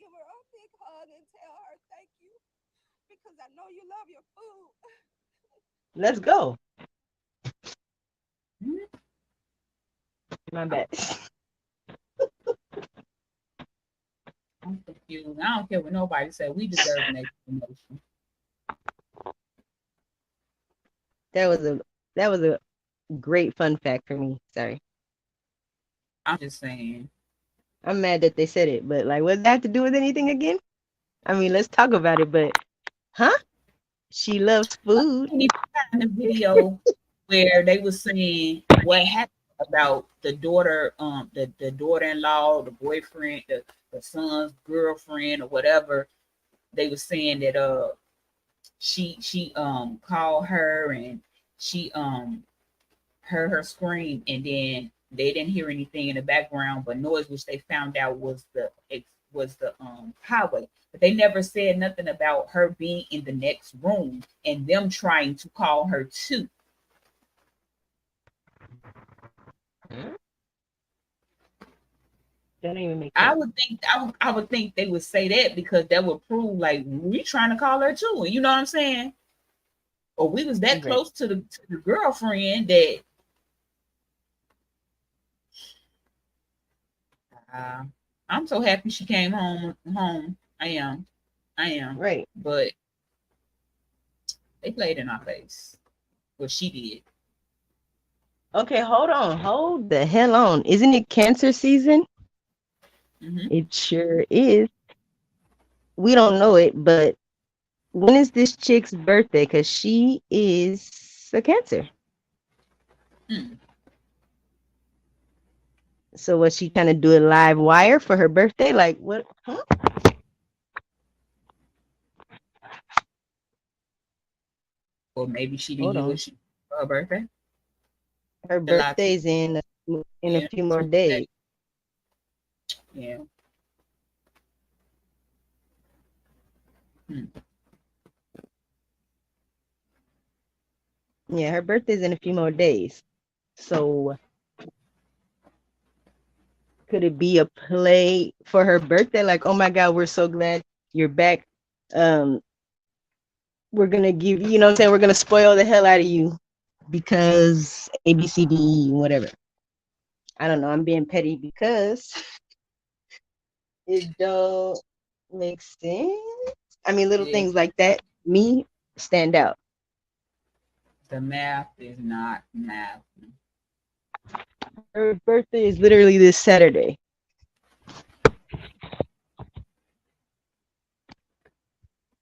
give her a big hug and tell her thank you because I know you love your food. Let's go. My bad. I'm confused. I don't care what nobody said. We deserve an explanation. That was a great fun fact for me. Sorry. I'm just saying. I'm mad that they said it, but like, what does that have to do with anything again? I mean, let's talk about it, but huh? She loves food. I find the video where they were saying what happened about the daughter, the daughter-in-law, the boyfriend, the son's girlfriend, or whatever. They were saying that she called her and she heard her scream, and then they didn't hear anything in the background but noise, which they found out was the highway. But they never said nothing about her being in the next room and them trying to call her too. That don't even make I sense. would think I would think they would say that because that would prove like we trying to call her too, and you know what I'm saying? Or we was that Right. close to the girlfriend that I'm so happy she came home. I am. Right. But they played in our face. Well, she did. Okay, hold on. Hold the hell on. Isn't it cancer season? Mm-hmm. It sure is. We don't know it, but when is this chick's birthday? Because she is a cancer. So was she trying to do a live wire for her birthday? Like what? Huh? Or maybe she didn't Hold get on. what she for her birthday. Her The lie to birthday's in a yeah, few more days. yeah. Yeah, her birthday's in a few more days. So could it be a play for her birthday? Like, oh my God, we're so glad you're back. Um, we're gonna give you know what I'm saying, we're gonna spoil the hell out of you because ABCD whatever. I don't know. I'm being petty because it don't make sense. I mean, little Yeah. things like that, me stand out. The math is not math. Her birthday is literally this Saturday.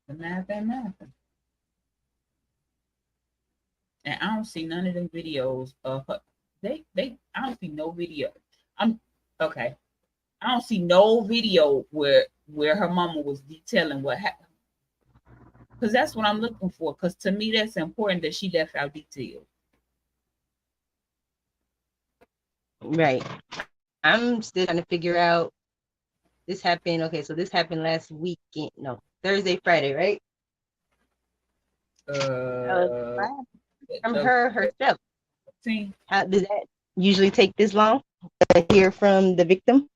The math ain't math. And I don't see none of them videos of her. I don't see no video. I'm okay. I don't see no video where her mama was detailing what happened. Because that's what I'm looking for. Because to me, that's important that she left out details. Right. I'm still trying to figure out this happened. Okay, so this happened last weekend. No, Thursday, Friday, right? From her herself. How does that usually take this long to hear from the victim?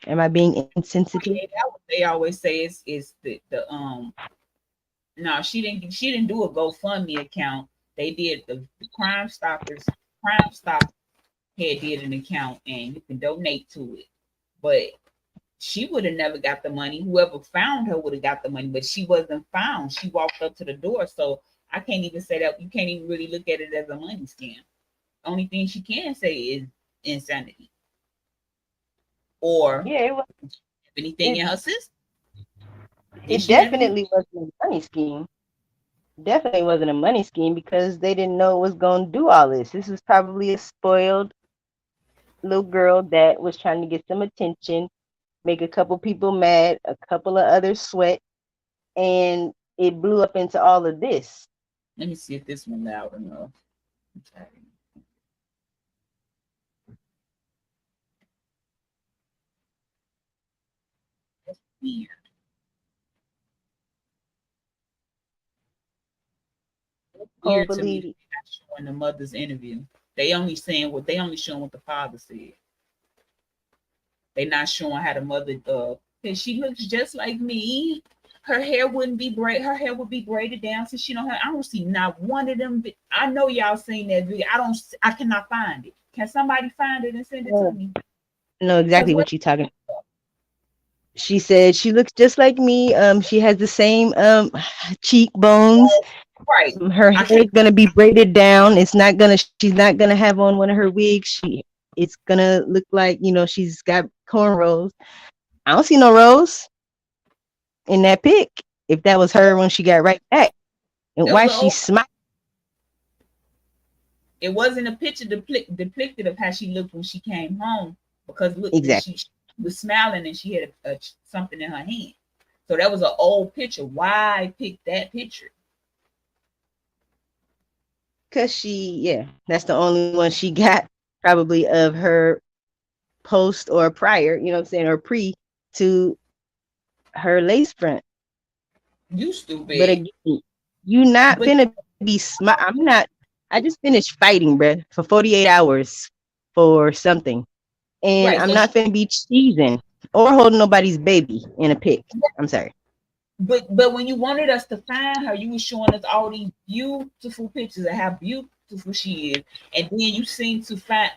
Am I being insensitive? Yeah, that what they always say is the no, she didn't do a GoFundMe account. They did the Crime Stoppers. Crime Stop had did an account and you can donate to it. But she would have never got the money. Whoever found her would have got the money, but she wasn't found. She walked up to the door. So I can't even say that. You can't even really look at it as a money scam. Only thing she can say is insanity. Or anything in her system. It definitely wasn't a money scheme. Definitely wasn't a money scheme because they didn't know it was going to do all this. This was probably a spoiled little girl that was trying to get some attention, make a couple people mad, a couple of others sweat, and it blew up into all of this. Let me see if this one loud enough. Yeah. Weird to me that Hopefully, they're not showing the mother's interview. They only saying what they only showing what the father said. They not showing how the mother cause she looks just like me. Her hair wouldn't be braid. Her hair would be braided down since she don't have. I don't see not one of them. I know y'all seen that video. I don't. I cannot find it. Can somebody find it and send it to me? I know Cause exactly what? what you're talking. She said she looks just like me. She has the same cheekbones. Right. Her I hair can't. is gonna be braided down. It's not gonna. She's not gonna have on one of her wigs. It's gonna look like she's got cornrows. I don't see no rose in that pic. If that was her when she got right back, and That was why an she old. smiled It wasn't a picture depicted of how she looked when she came home because look when exactly? she was smiling and she had something in her hand. So that was an old picture. Why pick that picture? Cause that's the only one she got probably of her post or prior. You know what I'm saying, or pre to her lace front. You But stupid. again, you not But finna be smart. I'm not. I just finished fighting, bruh, for 48 hours for something, and right. I'm So not finna be cheesing or holding nobody's baby in a pic. I'm sorry. but when you wanted us to find her, you were showing us all these beautiful pictures of how beautiful she is, and then you seem to find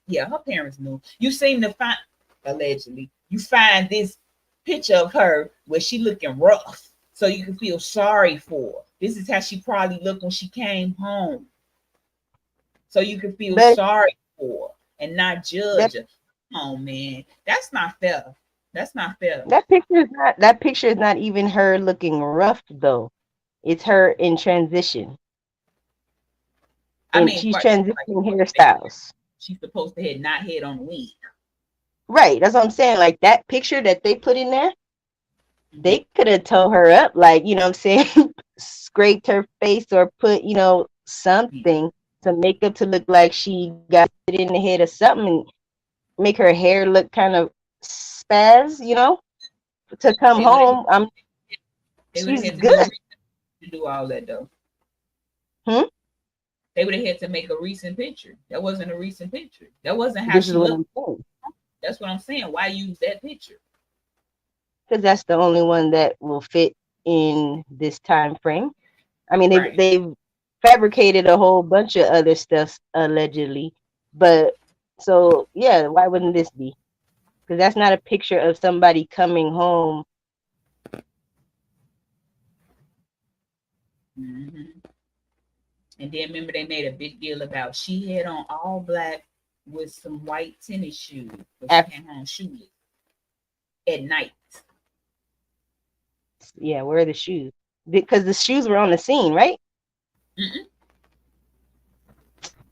yeah, her parents knew. You seem to find allegedly you find this picture of her where she looking rough, so you can feel sorry for her. This is how she probably looked when she came home, so you can feel But sorry for her and not that judge her. Oh man, that's not fair. That's not fair. that picture is not even her looking rough though. It's her in transition, I and mean, she's right, transitioning hairstyles. she's supposed to have not had on a wig. Right. That's what I'm saying. Like that picture that they put in there, Mhm. they could have towed her up, like, I'm saying, scraped her face or put, something to make up to look like she got it in the head or something, and make her hair look kind of spaz, to come They would have home. they would have She's had to do a good. research to do all that though. Hmm? They would have had to make a recent picture. That wasn't a recent picture. That wasn't how This is she what looked. I'm saying. That's what I'm saying. Why use that picture? Because that's the only one that will fit in this time frame. I mean, Right. they've fabricated a whole bunch of other stuff allegedly, but so yeah, why wouldn't this be? Because that's not a picture of somebody coming home. Hmm. And then remember they made a big deal about she had on all black with some white tennis shoes, but she After, came home shoeless at night. yeah, where are the shoes? Because the shoes were on the scene, right? Mm-mm.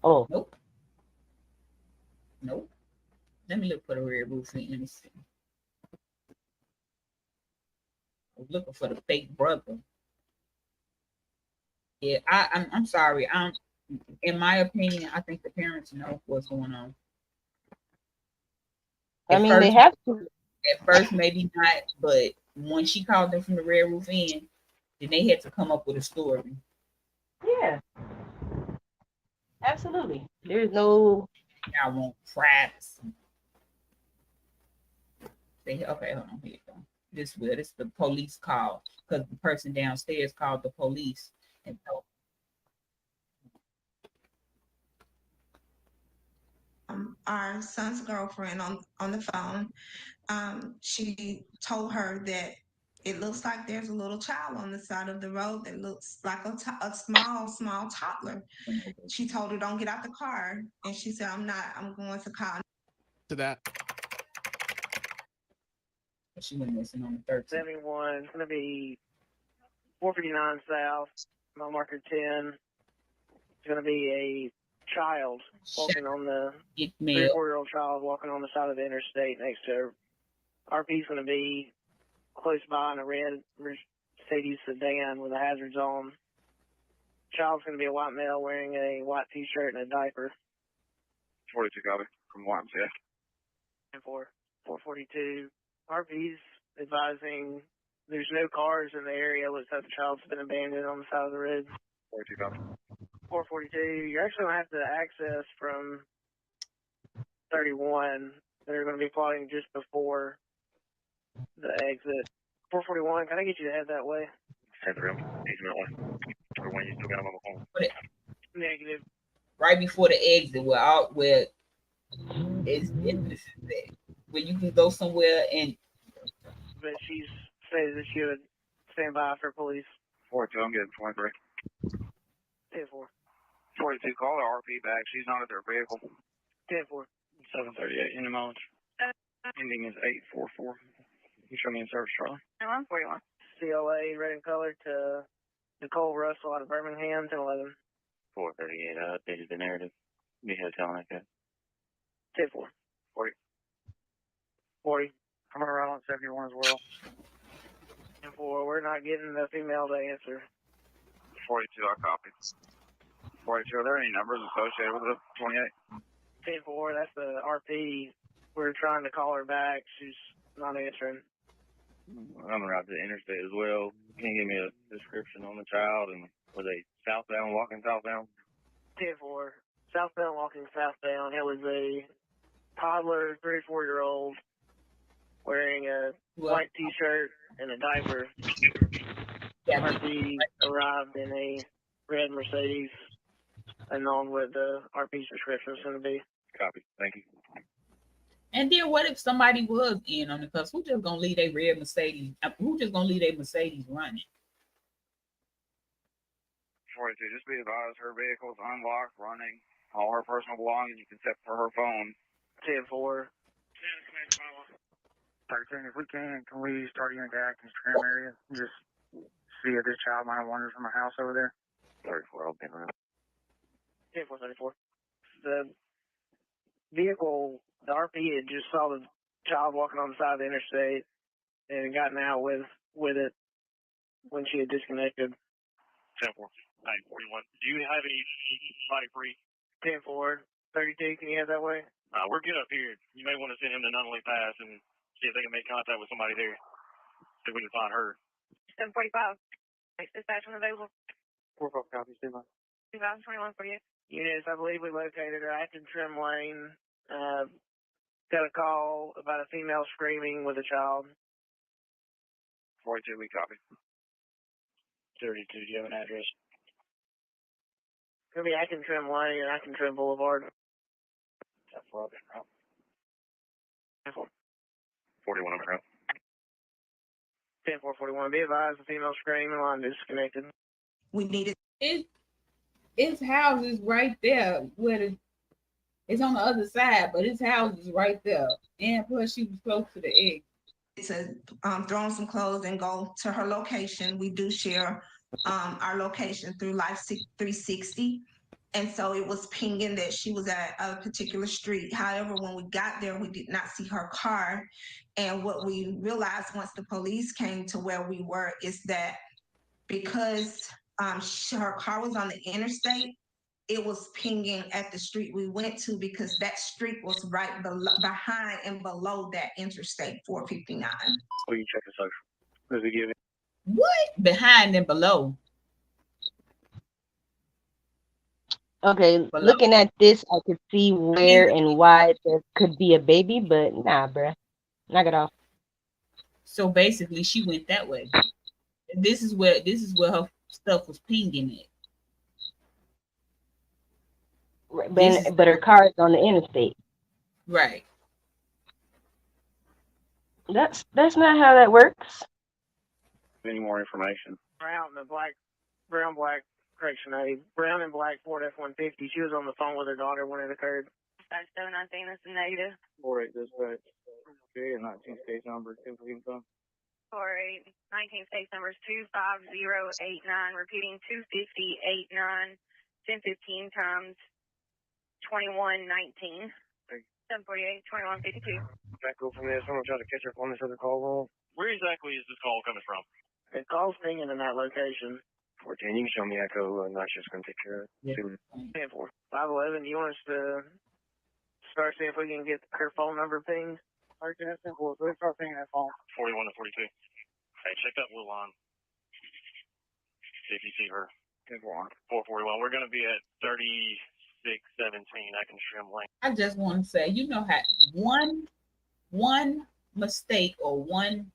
Oh, Nope. Nope. Let me look for the red roof. Let me see. I was looking for the fake brother. Yeah, I'm sorry. In my opinion, I think the parents know what's going on. I At mean, they first, have to. maybe not, but when she called them from the Red Roof Inn, then they had to come up with a story. Yeah, absolutely. There's no. I want privacy. They okay, hold on, here you go. This the police call because the person downstairs called the police and told our son's girlfriend on the phone. She told her that it looks like there's a little child on the side of the road that looks like a small toddler. She told her, don't get out the car. And she said, I'm not, I'm going to call. To that. she went missing on the 13th. 71, it's going to be 459 South, mile marker 10. It's going to be a child walking on the 3 or 4 year old child walking on the side of the interstate next to her. RP's going to be close by in a red Mercedes sedan with a hazard zone. Child's going to be a white male wearing a white t-shirt and a diaper. 42 copy from YMCA. 442. RP's advising there's no cars in the area. Looks like the child's been abandoned on the side of the road. 442. You're actually going to have to access from 31. They're going to be plotting just before the exit. 441, can I get you to head that way? Negative. Right before the exit, where you can go somewhere and. But she says that she would stand by for police. 42, I'm getting 23. 10-4. 42, call the RP back. She's not at their vehicle. 10-4. 738 in the mileage. Ending is 844. You show me in service, Charlie. 41. CLA, red and color to Nicole Russell out of Birmingham, 1011. 438, I updated the narrative. Be hotel like that. 10-4. 40. 40. I'm going to run on 71 as well. 10-4, we're not getting the female to answer. 42, I copy. 42, are there any numbers associated with the 28? 10-4, that's the RP. We're trying to call her back. She's not answering. I'm out to the interstate as well. Can you give me a description on the child? And were they southbound, walking southbound? 10-4, southbound, walking southbound. It was a toddler, 3 or 4-year-old, wearing a white T-shirt and a diaper. RP arrived in a red Mercedes, along with the RP's description is going to be. Copy. Thank you. And then what if somebody was in on the cusp? Who just gonna leave their red Mercedes? Who just gonna leave their Mercedes running? 42, just be advised, her vehicle is unlocked, running. All her personal belongings except for her phone. 10-4. 13, if we can we start getting into Atkins Trim area? Just see if this child might have wandered from a house over there. 34, I'll be around. 10-4, 34. The vehicle, the RP had just saw the child walking on the side of the interstate and had gotten out with it when she had disconnected. 10-4, 941. Do you have anybody free? 10-4, 32, can you have that way? We're good up here. You may want to send him to Nunley Pass and see if they can make contact with somebody there. See if we can find her. 745. Dispatch available. 4-5 copy, stand by. 2021-48. Units, I believe we located her at Trim Lane. Got a call about a female screaming with a child. 42, we copy. 32, do you have an address? It's going to be Trim Lane and Trim Boulevard. 10-4, 41, I'm around. 10-4-41. Be advised, the female screaming line disconnected. We needed. His house is right there. It's on the other side, but his house is right there. And plus, she was close to the egg. To throw on some clothes and go to her location. We do share our location through Life 360. And so it was pinging that she was at a particular street. However, when we got there, we did not see her car. And what we realized once the police came to where we were is that because her car was on the interstate, it was pinging at the street we went to because that street was right behind and below that interstate 459. Will you check the social? Does it give it? What? Behind and below? Okay, looking at this, I could see where and why there could be a baby, but nah, bruh. Knock it off. So basically, she went that way. This is where her stuff was pinging it. But her car is on the interstate. Right. That's not how that works. Any more information? Brown and black Ford F-150. She was on the phone with her daughter when it occurred. 719, that's a negative. 48 dispatch. Okay, and 19 case number. 48, 19 state numbers 25089, repeating 25089, 1015 times 2119. 748, 2152. Back over from there. Someone tried to catch her up on this other call roll. Where exactly is this call coming from? The call's pinging in that location. 14, you can show me Echo, and that's just going to take care of it. Yeah. 10-4. 511, you want us to start seeing if we can get her phone number pinged? 13 at 10-4. So they start thinking that phone. 41 to 42. Hey, check that blue line. See if you see her. 10-4. 441. We're going to be at 36-17. I can trim lane. I just want to say, you know how one mistake or one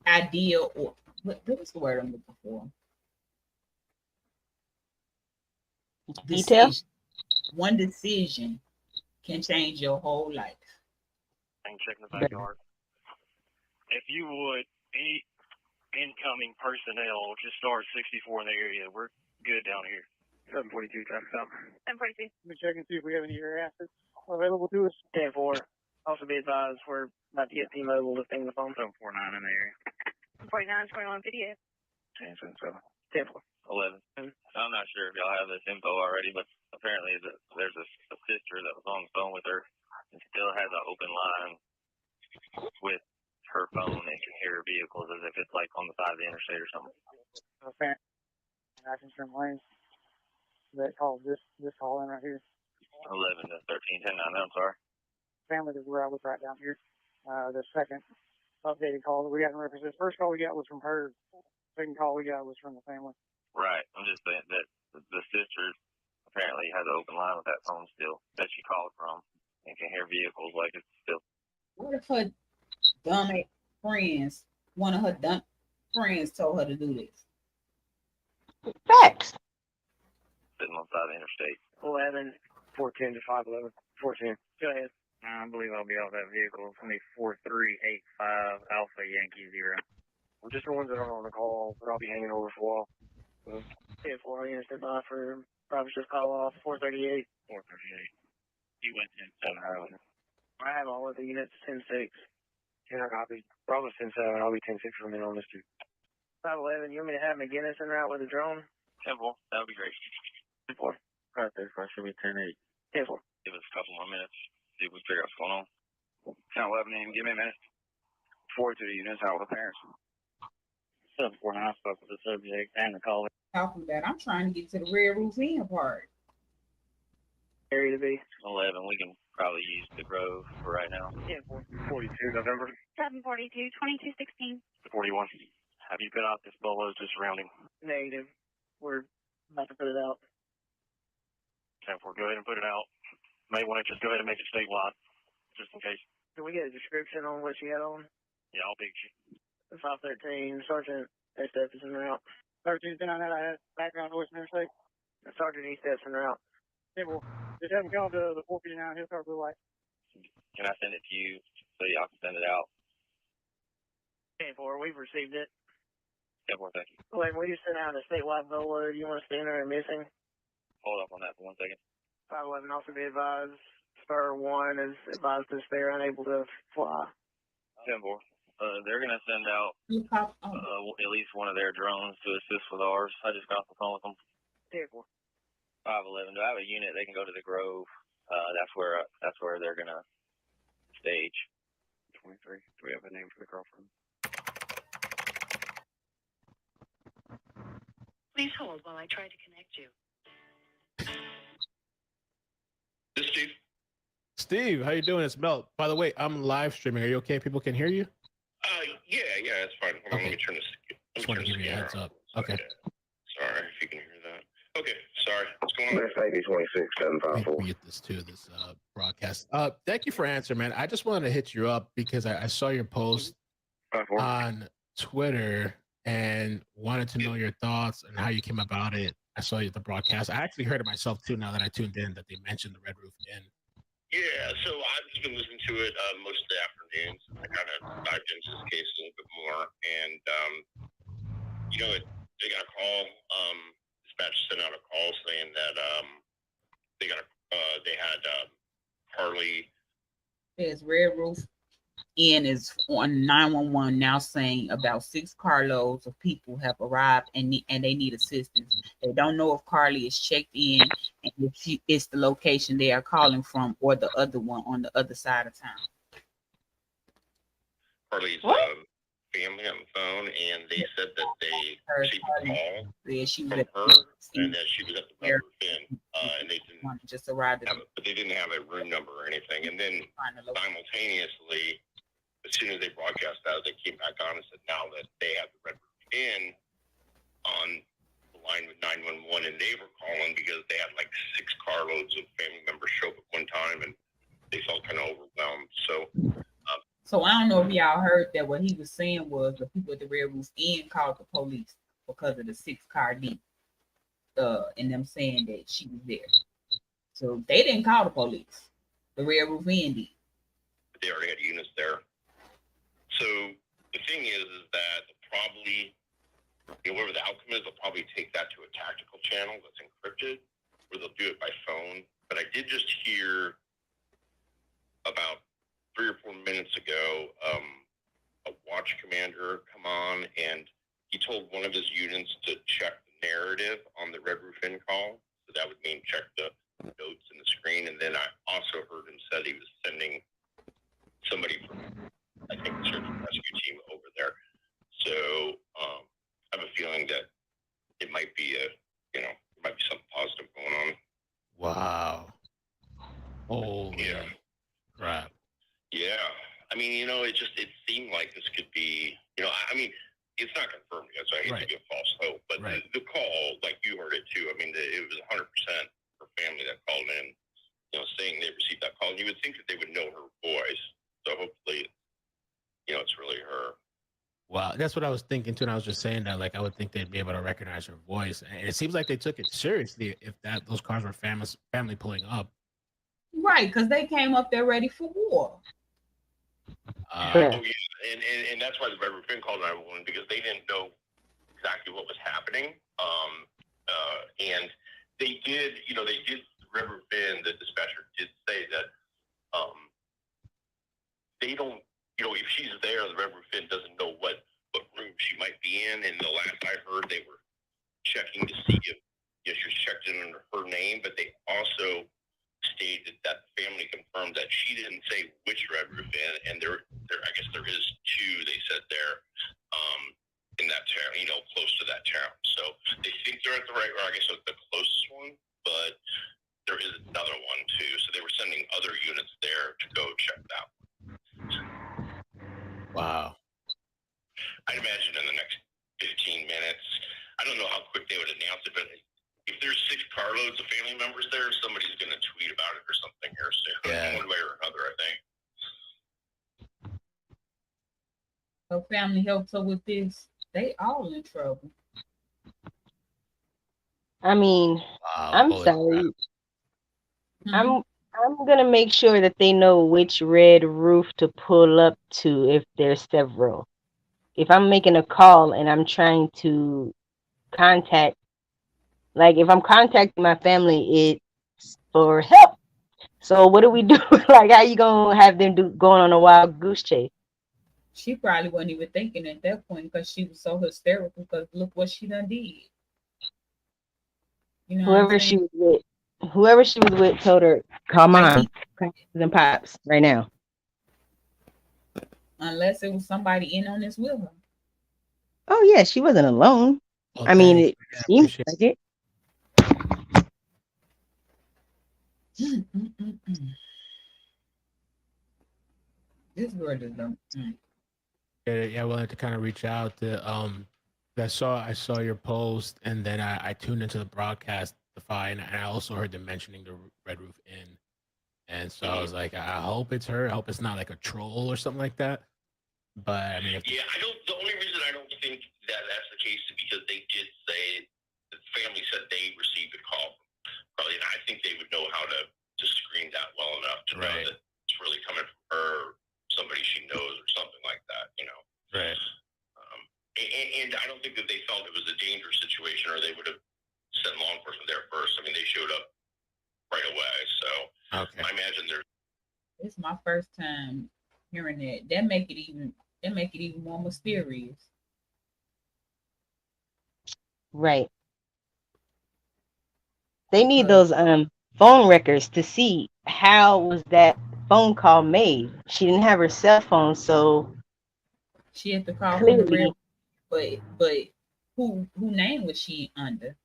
idea or what was the word I'm looking for? Detail? One decision can change your whole life. And check the backyard. If you would, any incoming personnel, just start 64 in the area. We're good down here. 742, traffic stop. 742. Let me check and see if we have any air assets available to us. 10-4. Also be advised, we're about to get T-Mobile lifting the phone. 749 in the area. 49, 21, video. 10-7. 10-4. 11. I'm not sure if y'all have this info already, but apparently there's a sister that was on the phone with her and still has an open line with her phone and can hear vehicles as if it's like on the side of the interstate or something. Okay. I can trim lanes. That calls this call in right here. 11 to 13, 10, 9, I'm sorry. Family is where I was right down here. The second updated call that we got in reference. The first call we got was from her. Second call we got was from the family. Right. I'm just saying that the sister apparently has an open line with that phone still that she called from and can hear vehicles like it's still. What if her dumb friends, one of her dumb friends told her to do this? Facts. Sitting on the side of the interstate. 11, 410 to 511. 410. Go ahead. I believe I'll be off that vehicle. It's going to be 4385 Alpha Yankee 0. I'm just the ones that are on the call, but I'll be hanging over for a while. So, 4 units to buy for probably just call off 438. 438. You went 10-7. I have all of the units 10-6. 10 copy. Probably 10-7. I'll be 10-6 for a minute on this too. 511. You want me to have McGinnis en route with a drone? 10-4. That would be great. 10-4. Right there. So I should be 10-8. 10-4. Give us a couple more minutes. See if we figure out what's going on. 10-11. Give me a minute. 42 units out with the parents. 749. I spoke with the subject and the caller. Talking about, I'm trying to get to the Red Roof Inn part. Area to be 11. We can probably use the Grove for right now. Yeah, 42 November. 742, 2216. 41. Have you put out this bolo to surrounding? Negative. We're about to put it out. 10-4. Go ahead and put it out. May want to just go ahead and make it statewide, just in case. Can we get a description on what she had on? Yeah, I'll beat you. 513, Sergeant SF is en route. 13's been on that. I had background noise in interstate. Sergeant ESF's en route. Yeah, well, just have him come to the 459. He'll start blue light. Can I send it to you so y'all can send it out? 10-4, we've received it. 10-4, thank you. Wait, we just sent out a statewide VOLO. Do you want us to enter a missing? Hold up on that for 1 second. 511 also be advised. Star 1 is advised us they're unable to fly. 10-4. They're going to send out at least one of their drones to assist with ours. I just got off the phone with them. 10-4. 511. Do I have a unit? They can go to the Grove. That's where they're going to stage. 23. Do we have a name for the girlfriend? Please hold while I try to connect you. This is Steve. Steve, how you doing? It's Mel. By the way, I'm live streaming. Are you okay? People can hear you? Yeah, that's fine. Hold on, let me turn this. Just want to give you a heads up. Okay. Sorry if you can hear that. Okay, sorry. What's going on? Let me get this to this broadcast. Thank you for answering, man. I just wanted to hit you up because I saw your post on Twitter and wanted to know your thoughts and how you came about it. I saw you at the broadcast. I actually heard it myself too now that I tuned in that they mentioned the Red Roof Inn. Yeah, so I've just been listening to it most of the afternoons. I kind of dived into this case a little bit more, and they got a call. Dispatch sent out a call saying that they had Carlee. There's Red Roof Inn is on 911 now saying about 6 carloads of people have arrived and they need assistance. They don't know if Carlee is checked in and if it's the location they are calling from or the other one on the other side of town. Carlee's family on the phone, and they said that they received a call she was from at her and that she was at the Red Roof Inn, and they didn't just arrived have it, but they didn't have a room number or anything. And then simultaneously, as soon as they broadcast out, they came back on and said now that they have the Red Roof Inn on the line with 911, and they were calling because they had like 6 carloads of family members show up at one time, and they felt kind of overwhelmed. So I don't know if y'all heard that. What he was saying was the people at the Red Roof Inn called the police because of the 6-car deep, and them saying that she was there. So they didn't call the police. The Red Roof Inn did. They already had units there. So the thing is that probably, whatever the outcome is, they'll probably take that to a tactical channel that's encrypted, or they'll do it by phone. But I did just hear about 3 or 4 minutes ago, a watch commander come on, and he told one of his units to check the narrative on the Red Roof Inn call. So that would mean check the notes in the screen. And then I also heard him said he was sending somebody from, I think, the search and rescue team over there. So I have a feeling that it might be there might be something positive going on. Wow. Holy crap. Yeah. I mean, it seemed like this could be, I mean, it's not confirmed yet, so I hate to give false hope, but the call, like you heard it too, I mean, it was 100% her family that called in, saying they received that call. And you would think that they would know her voice. So hopefully, it's really her. Wow, that's what I was thinking too. And I was just saying that, like, I would think they'd be able to recognize her voice. And it seems like they took it seriously if those cars were family pulling up. Right, because they came up there ready for war. Oh yeah, and that's why the Red Roof Inn called 911, because they didn't know exactly what was happening. And they did, the Red Roof Inn, the dispatcher did say that they don't, if she's there, the Red Roof Inn doesn't know what room she might be in. And the last I heard, they were checking to see if she was checked in under her name, but they also stated that the family confirmed that she didn't say which Red Roof Inn, and there I guess there is 2, they said there, in that town, close to that town. So they think they're at the right, or I guess the closest one, but there is another one too. So they were sending other units there to go check that one. Wow. I'd imagine in the next 15 minutes, I don't know how quick they would announce it, but if there's 6 carloads of family members there, somebody's going to tweet about it or something here soon. Yeah. One way or another, I think. Her family helped her with this. They all in trouble. I mean, I'm sorry. I'm gonna make sure that they know which red roof to pull up to if there's several. If I'm making a call and I'm trying to contact, like if I'm contacting my family, it's for help. So what do we do? Like, how you gonna have them going on a wild goose chase? She probably wasn't even thinking at that point because she was so hysterical. Because look what she done did. Whoever she was with told her, "Call mom and pops right now." Unless it was somebody in on this with her. Oh yeah, she wasn't alone. Well, I mean, it seems like it. This girl just don't. Yeah, I wanted to kind of reach out to I saw your post, and then I tuned into the broadcast and I also heard them mentioning the Red Roof Inn, and so I was like, I hope it's her. I hope it's not like a troll or something like that. But I mean, The only reason I don't think that that's the case is because they did say the family said they received a call from Carlee, and I think they would know how to screen that well enough to know that it's really coming from her, somebody she knows, or something like that. Right. And I don't think that they felt it was a dangerous situation, or they would have sent law enforcement there first. I mean, they showed up right away, so I imagine there's. It's my first time hearing that. That make it even more mysterious. Right. They need those phone records to see how was that phone call made. She didn't have her cell phone, so She had to call from the Clearly, railroad, but who name was she under?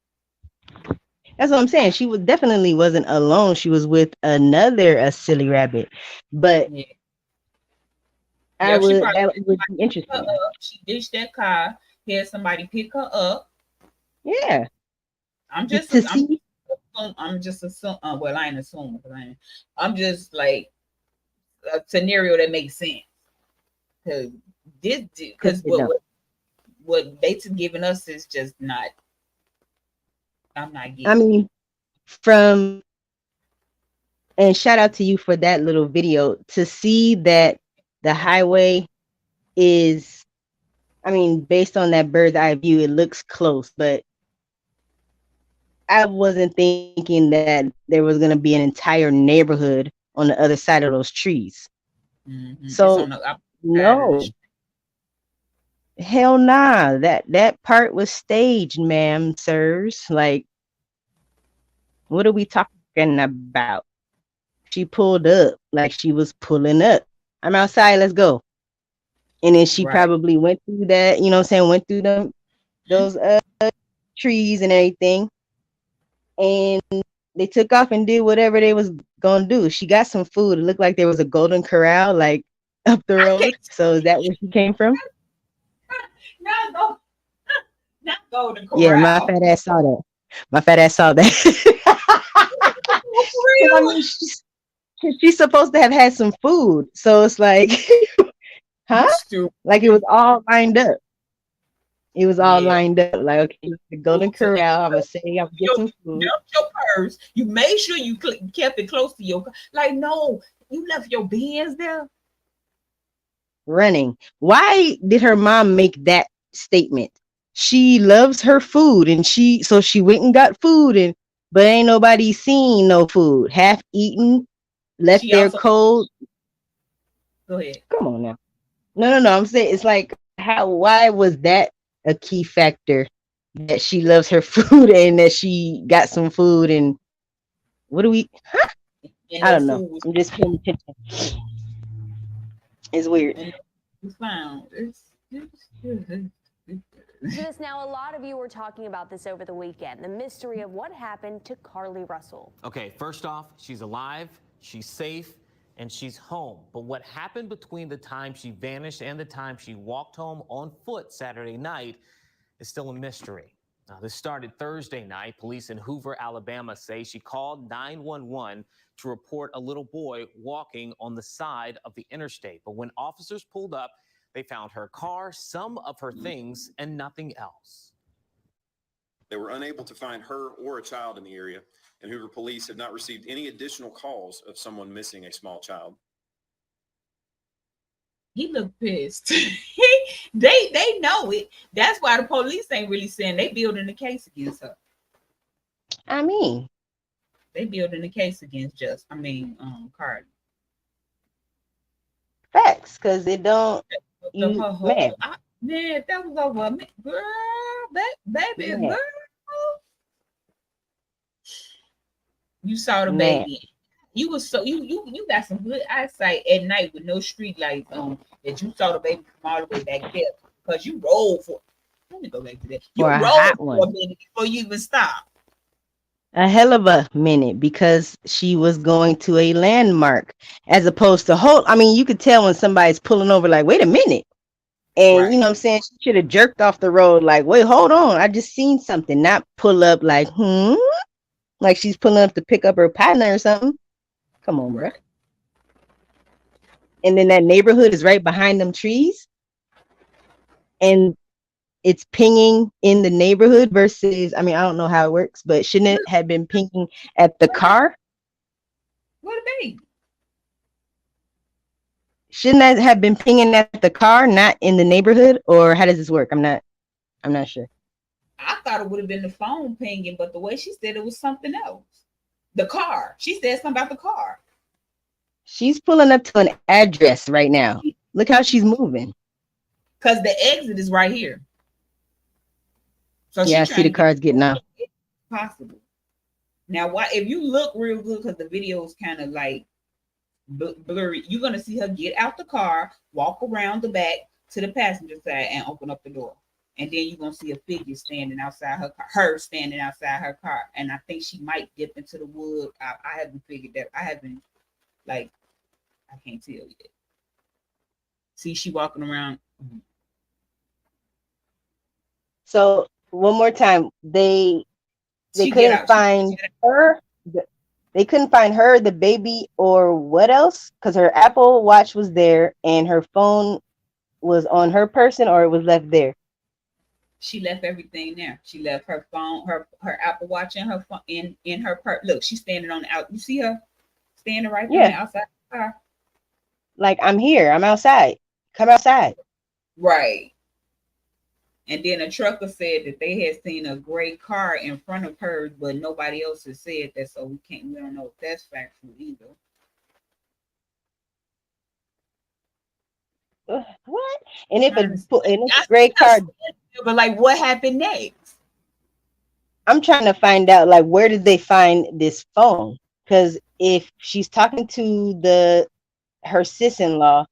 that's what I'm saying. She was definitely wasn't alone. She was with another a silly rabbit. But Yeah. I She would probably that had would somebody be pick her interesting. up. She ditched that car, had somebody pick her up. Yeah. I'm just To see assuming, well, I ain't assuming, because I'm just like a scenario that makes sense. Because because it don't. what they giving us is just not. I'm not getting. I mean, from and shout out to you for that little video to see that the highway is, I mean, based on that bird's eye view, it looks close, but I wasn't thinking that there was going to be an entire neighborhood on the other side of those trees. It's So on the opposite side of the no, street. hell nah. That part was staged, ma'am, sirs. Like, what are we talking about? She pulled up like she was pulling up. I'm outside, let's go. And then she Right. probably went through that, you know what I'm saying, went through those trees and everything. And they took off and did whatever they was gonna do. She got some food. It looked like there was a golden corral like up the road. So is that where she came from? Not golden Yeah, my corral. fat ass saw that. My fat ass saw that. For real? I mean, she's supposed to have had some food. So it's like, huh? Like it was all lined up. It was all lined up. Like, okay, the golden corral. I'm gonna say I'm gonna get some food. Dumped your purse. You made sure you kept it close to your car. Like, no, you left your bins there. Running. Why did her mom make that statement? She loves her food, and she went and got food, and but ain't nobody seen no food. Half eaten, left She there also cold. go ahead. Come on now. No. I'm saying it's like why was that a key factor that she loves her food and that she got some food and what do we And I no don't know. food was I'm just paying attention. It's weird. and was found. This now, a lot of you were talking about this over the weekend, the mystery of what happened to Carlee Russell. Okay, first off, she's alive, she's safe, and she's home. But what happened between the time she vanished and the time she walked home on foot Saturday night is still a mystery. Now, this started Thursday night. Police in Hoover, Alabama say she called 911 to report a little boy walking on the side of the interstate. But when officers pulled up, they found her car, some of her things, and nothing else. They were unable to find her or a child in the area, and Hoover police have not received any additional calls of someone missing a small child. He looked pissed. They know it. That's why the police ain't really saying they building a case against her. I mean, they building a case against Carlee. Facts, because it don't. Man, that was over, girl, baby, Man. girl. You saw the Man. baby. You was so you got some good eyesight at night with no street lights on that you saw the baby from all the way back there because you rolled for. Let me go back to that. You For a rolled hot for one. a minute before you even stopped. A hell of a minute because she was going to a landmark as opposed to I mean, you could tell when somebody's pulling over, like, wait a minute. And you know what I'm saying? She should have jerked off the road, like, wait, hold on. I just seen something, not pull up like, like she's pulling up to pick up her partner or something. Come on, bro. And then that neighborhood is right behind them trees. And it's pinging in the neighborhood versus, I mean, I don't know how it works, but shouldn't it have been pinging at the car? What a baby. Shouldn't that have been pinging at the car, not in the neighborhood? Or how does this work? I'm not sure. I thought it would have been the phone pinging, but the way she said it was something else. The car. She said something about the car. She's pulling up to an address right now. Look how she's moving. Because the exit is right here. So yeah, I see the car's getting out. Possible. Now, why? If you look real good, because the video is kind of like blurry, you're gonna see her get out the car, walk around the back, to the passenger side and open up the door. And then you're gonna see a figure standing outside her standing outside her car. And I think she might dip into the wood. I haven't figured that. I haven't, like, I can't tell yet. See, she walking around. So one more time, they She couldn't find her. They couldn't find her, the baby, or what else? Because her Apple Watch was there and her phone was on her person, or it was left there. She left everything there. She left her phone, her Apple Watch, and her phone in her purse. Look, she's standing on the out. You see her standing right there outside the car. Like, I'm here. I'm outside. Come outside. Right. And then a trucker said that they had seen a gray car in front of hers, but nobody else has said that, so we don't know if that's factual either. What? And if a gray car, but like, what happened next? I'm trying to find out, like, where did they find this phone? Because if she's talking to her sis-in-law,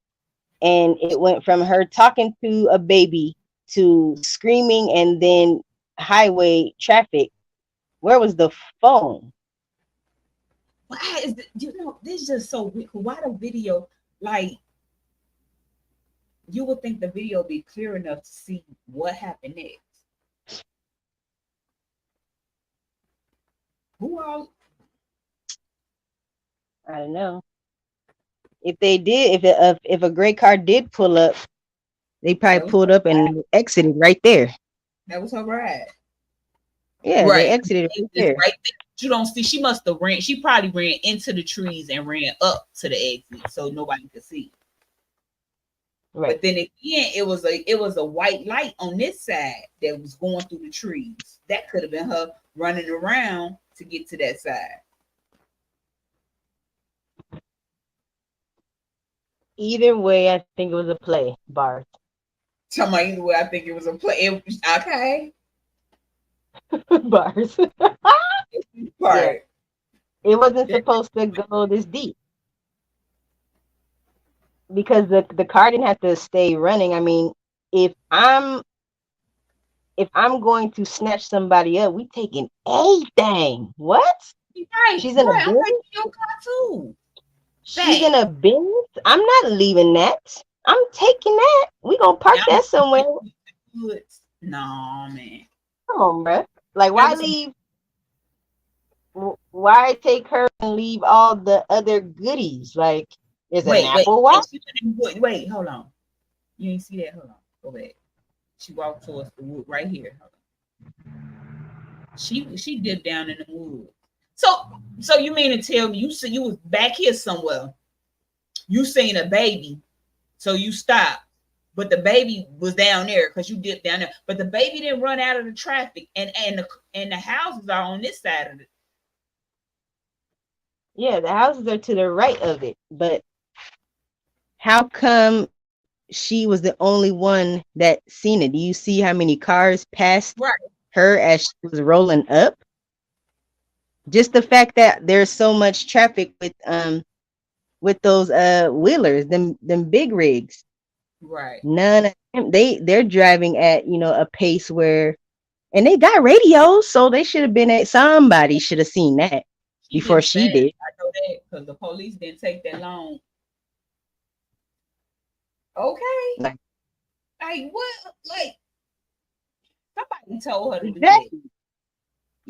and it went from her talking to a baby to screaming and then highway traffic, where was the phone? Why is this is just so weird? Why the video, like, you would think the video would be clear enough to see what happened next. Who all? I don't know. If they did, if a gray car did pull up, they probably pulled up and exited right there. That was her ride. Yeah, right. They exited right there. Right there. You don't see. She must have ran. She probably ran into the trees and ran up to the exit so nobody could see. Right. But then again, it was a white light on this side that was going through the trees. That could have been her running around to get to that side. Either way, I think it was a play, Bart. Either way, I think it was a play. Okay. Bars. Yeah. It wasn't supposed to go this deep. Because the car didn't have to stay running. I mean, if I'm going to snatch somebody up, we taking anything. What? Right. She's in a Benz? Your car too. She's in a Benz? I'm not leaving that. I'm taking that. We gonna park that somewhere. No, man. Come on, bro. Like, why leave? Why take her and leave all the other goodies? Like, there's an Apple Watch. Wait, hold on. You didn't see that? Hold on. Go back. She walked towards the wood right here. Hold on. She dipped down in the wood. So you mean to tell me you was back here somewhere? You seen a baby, so you stopped, but the baby was down there because you dipped down there. But the baby didn't run out of the traffic, and the houses are on this side of it. Yeah, the houses are to the right of it. But how come she was the only one that seen it? Do you see how many cars passed her as she was rolling up? Just the fact that there's so much traffic with those wheelers, them big rigs. Right. None of them, they're driving at, a pace where, and they got radios, so they should have been somebody should have seen that before she did. I know that because the police didn't take that long. Okay. Like what? Like somebody told her to do that.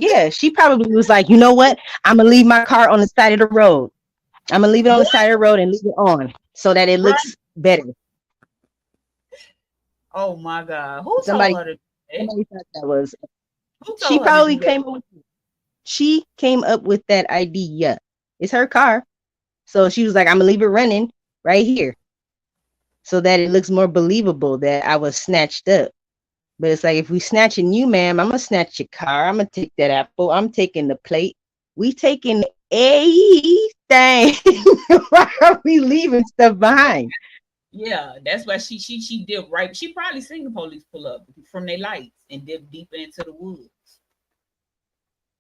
Yeah, she probably was like, you know what? I'm gonna leave my car on the side of the road. I'm gonna leave it on the side of the road and leave it on so that it looks better. Oh my God! Who somebody told her to do that? Somebody thought that was. She probably came up with that idea. It's her car, so she was like, "I'm gonna leave it running right here, so that it looks more believable that I was snatched up." But it's like, if we snatching you, ma'am, I'm gonna snatch your car. I'm gonna take that apple. I'm taking the plate. We taking everything. Why are we leaving stuff behind? Yeah, that's why she dipped right. She probably seen the police pull up from their lights and dip deeper into the woods.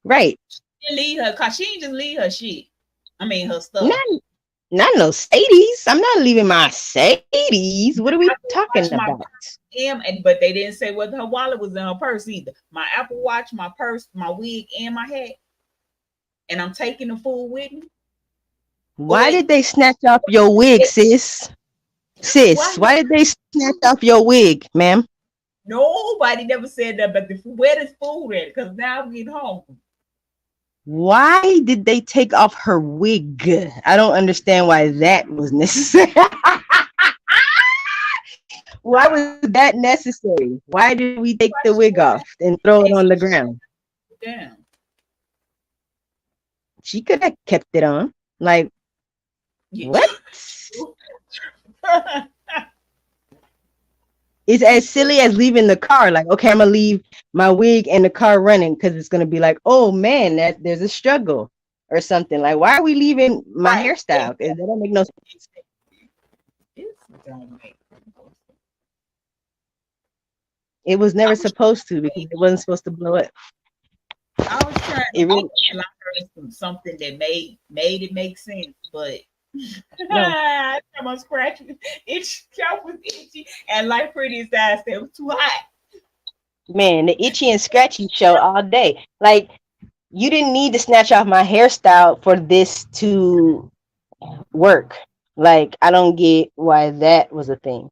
Right. She didn't leave her car. She didn't just leave her shit. I mean, her stuff. Not no Sadies. I'm not leaving my Sadies. What are we talking My about? but they didn't say whether her wallet was in her purse either. My Apple Watch, my purse, my wig, and my hat. And I'm taking the food with me. Why did they snatch off your wig, sis? Why did they snatch off your wig, ma'am? Nobody never said that, but where this food at? Because now I'm getting hungry. Why did they take off her wig? I don't understand why that was necessary. Why was that necessary? Why did we take the wig off and throw it on the ground? Damn. She could have kept it on. Like, what? It's as silly as leaving the car. Like, okay, I'm gonna leave my wig and the car running because it's gonna be like, oh man, there's a struggle or something. Like, why are we leaving my hairstyle? That don't make no sense. It was never supposed to because it wasn't supposed to blow up. I was trying to learn something that made it make sense, but I'm scratching. Its scalp was itchy, and like Pretty's eyes, it was too hot. Man, the itchy and scratchy show all day. Like, you didn't need to snatch off my hairstyle for this to work. Like, I don't get why that was a thing.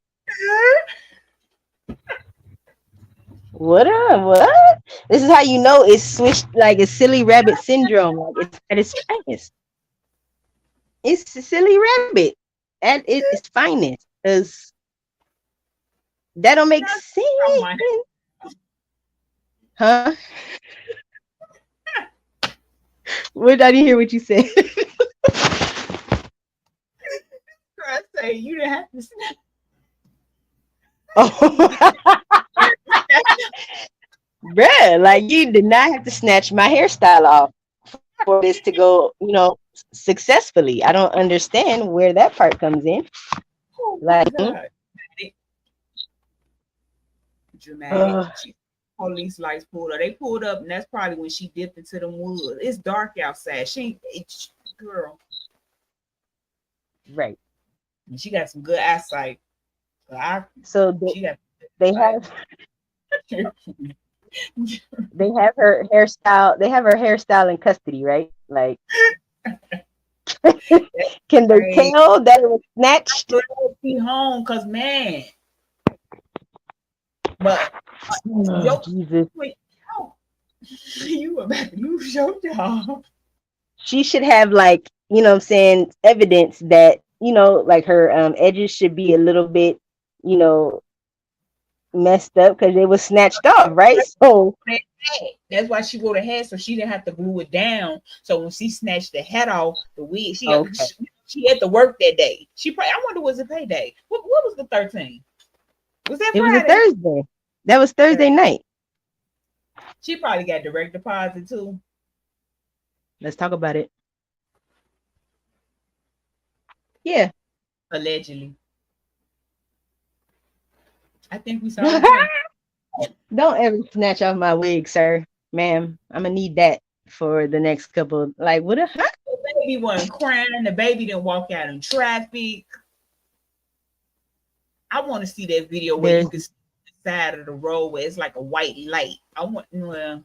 What up? What? This is how you know it's switched, like it's silly rabbit syndrome. Like it's at its finest. It's a silly rabbit at its finest. Because that don't make sense. Huh? What? I didn't hear what you said. I say you didn't have to snap. Oh. Bruh, like you did not have to snatch my hairstyle off for this to go, successfully. I don't understand where that part comes in. Oh like, dramatic. Police lights pulled up. They pulled up, and that's probably when she dipped into the woods. It's dark outside. Girl. Right. And she got some good eyesight. So they have they have her hairstyle. They have her hairstyle in custody, right? Like, can they tell that it was snatched? Be home, cause man. But Jesus, you about to lose your job. She should have like, evidence that, like her edges should be a little bit, messed up because they were snatched off, right? So that's why she wore the hat, so she didn't have to glue it down. So when she snatched the hat off, the wig, she had to work that day. I wonder, was it payday? What was the 13th? Was that Friday? It was a Thursday. That was Thursday night. She probably got direct deposit too. Let's talk about it. Yeah. Allegedly. I think we saw Don't ever snatch off my wig, sir. Ma'am, I'm gonna need that for the next couple. Like, what a The baby wasn't crying. The baby didn't walk out in traffic. I want to see that video where you can see the side of the road where it's like a white light. I don't know.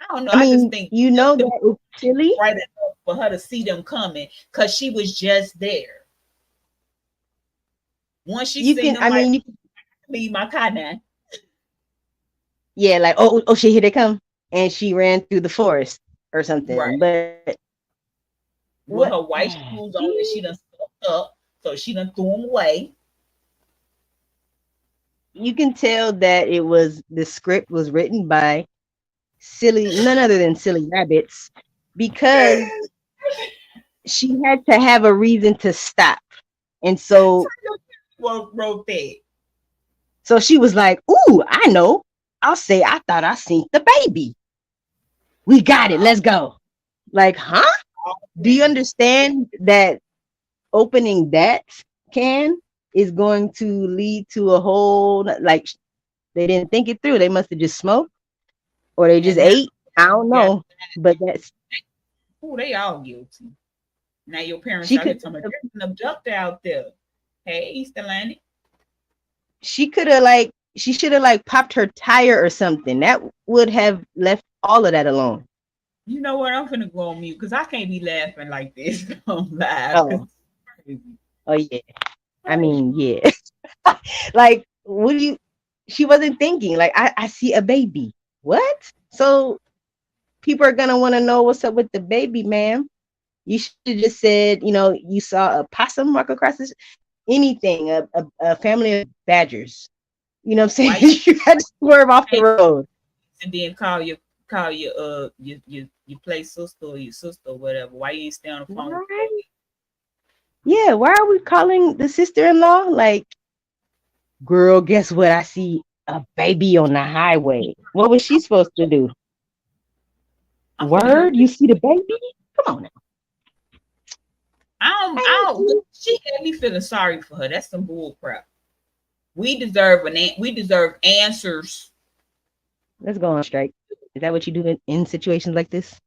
I just think that it's silly right enough for her to see them coming because she was just there. Once she seen them, you can leave my car now. Yeah, like oh shit, here they come, and she ran through the forest or something. Right. But with her white shoes on, and she done stuck up, so she done threw them away. You can tell that the script was written by none other than silly rabbits, because she had to have a reason to stop, and so wrote that. So she was like, "Ooh, I know. I'll say I thought I seen the baby. We got it. Let's go." Like, huh? Do you understand that opening that can is going to lead to a whole, like, they didn't think it through. They must have just smoked or they just ate. I don't know. But that's they all guilty. Now your parents She out here could talking about there's an abductor out there. Hey, East Atlantic. she should have like popped her tire or something. That would have left all of that alone. You know what? I'm finna go on mute because I can't be laughing like this on live. Oh. Oh yeah. I mean, yeah. Like, what do you? She wasn't thinking. Like, I see a baby. What? So people are gonna want to know what's up with the baby, ma'am. You should have just said, you saw a possum walk across this. Anything, a family of badgers. You know what I'm saying? You had to swerve off the road. And then call your play sister or your sister or whatever. Why you ain't stay on the phone? Right. Yeah, why are we calling the sister-in-law? Like, girl, guess what? I see a baby on the highway. What was she supposed to do? Word? You see the baby? Come on now. I don't. She had me feeling sorry for her. That's some bull crap. We deserve answers. Let's go on strike. Is that what you do in situations like this?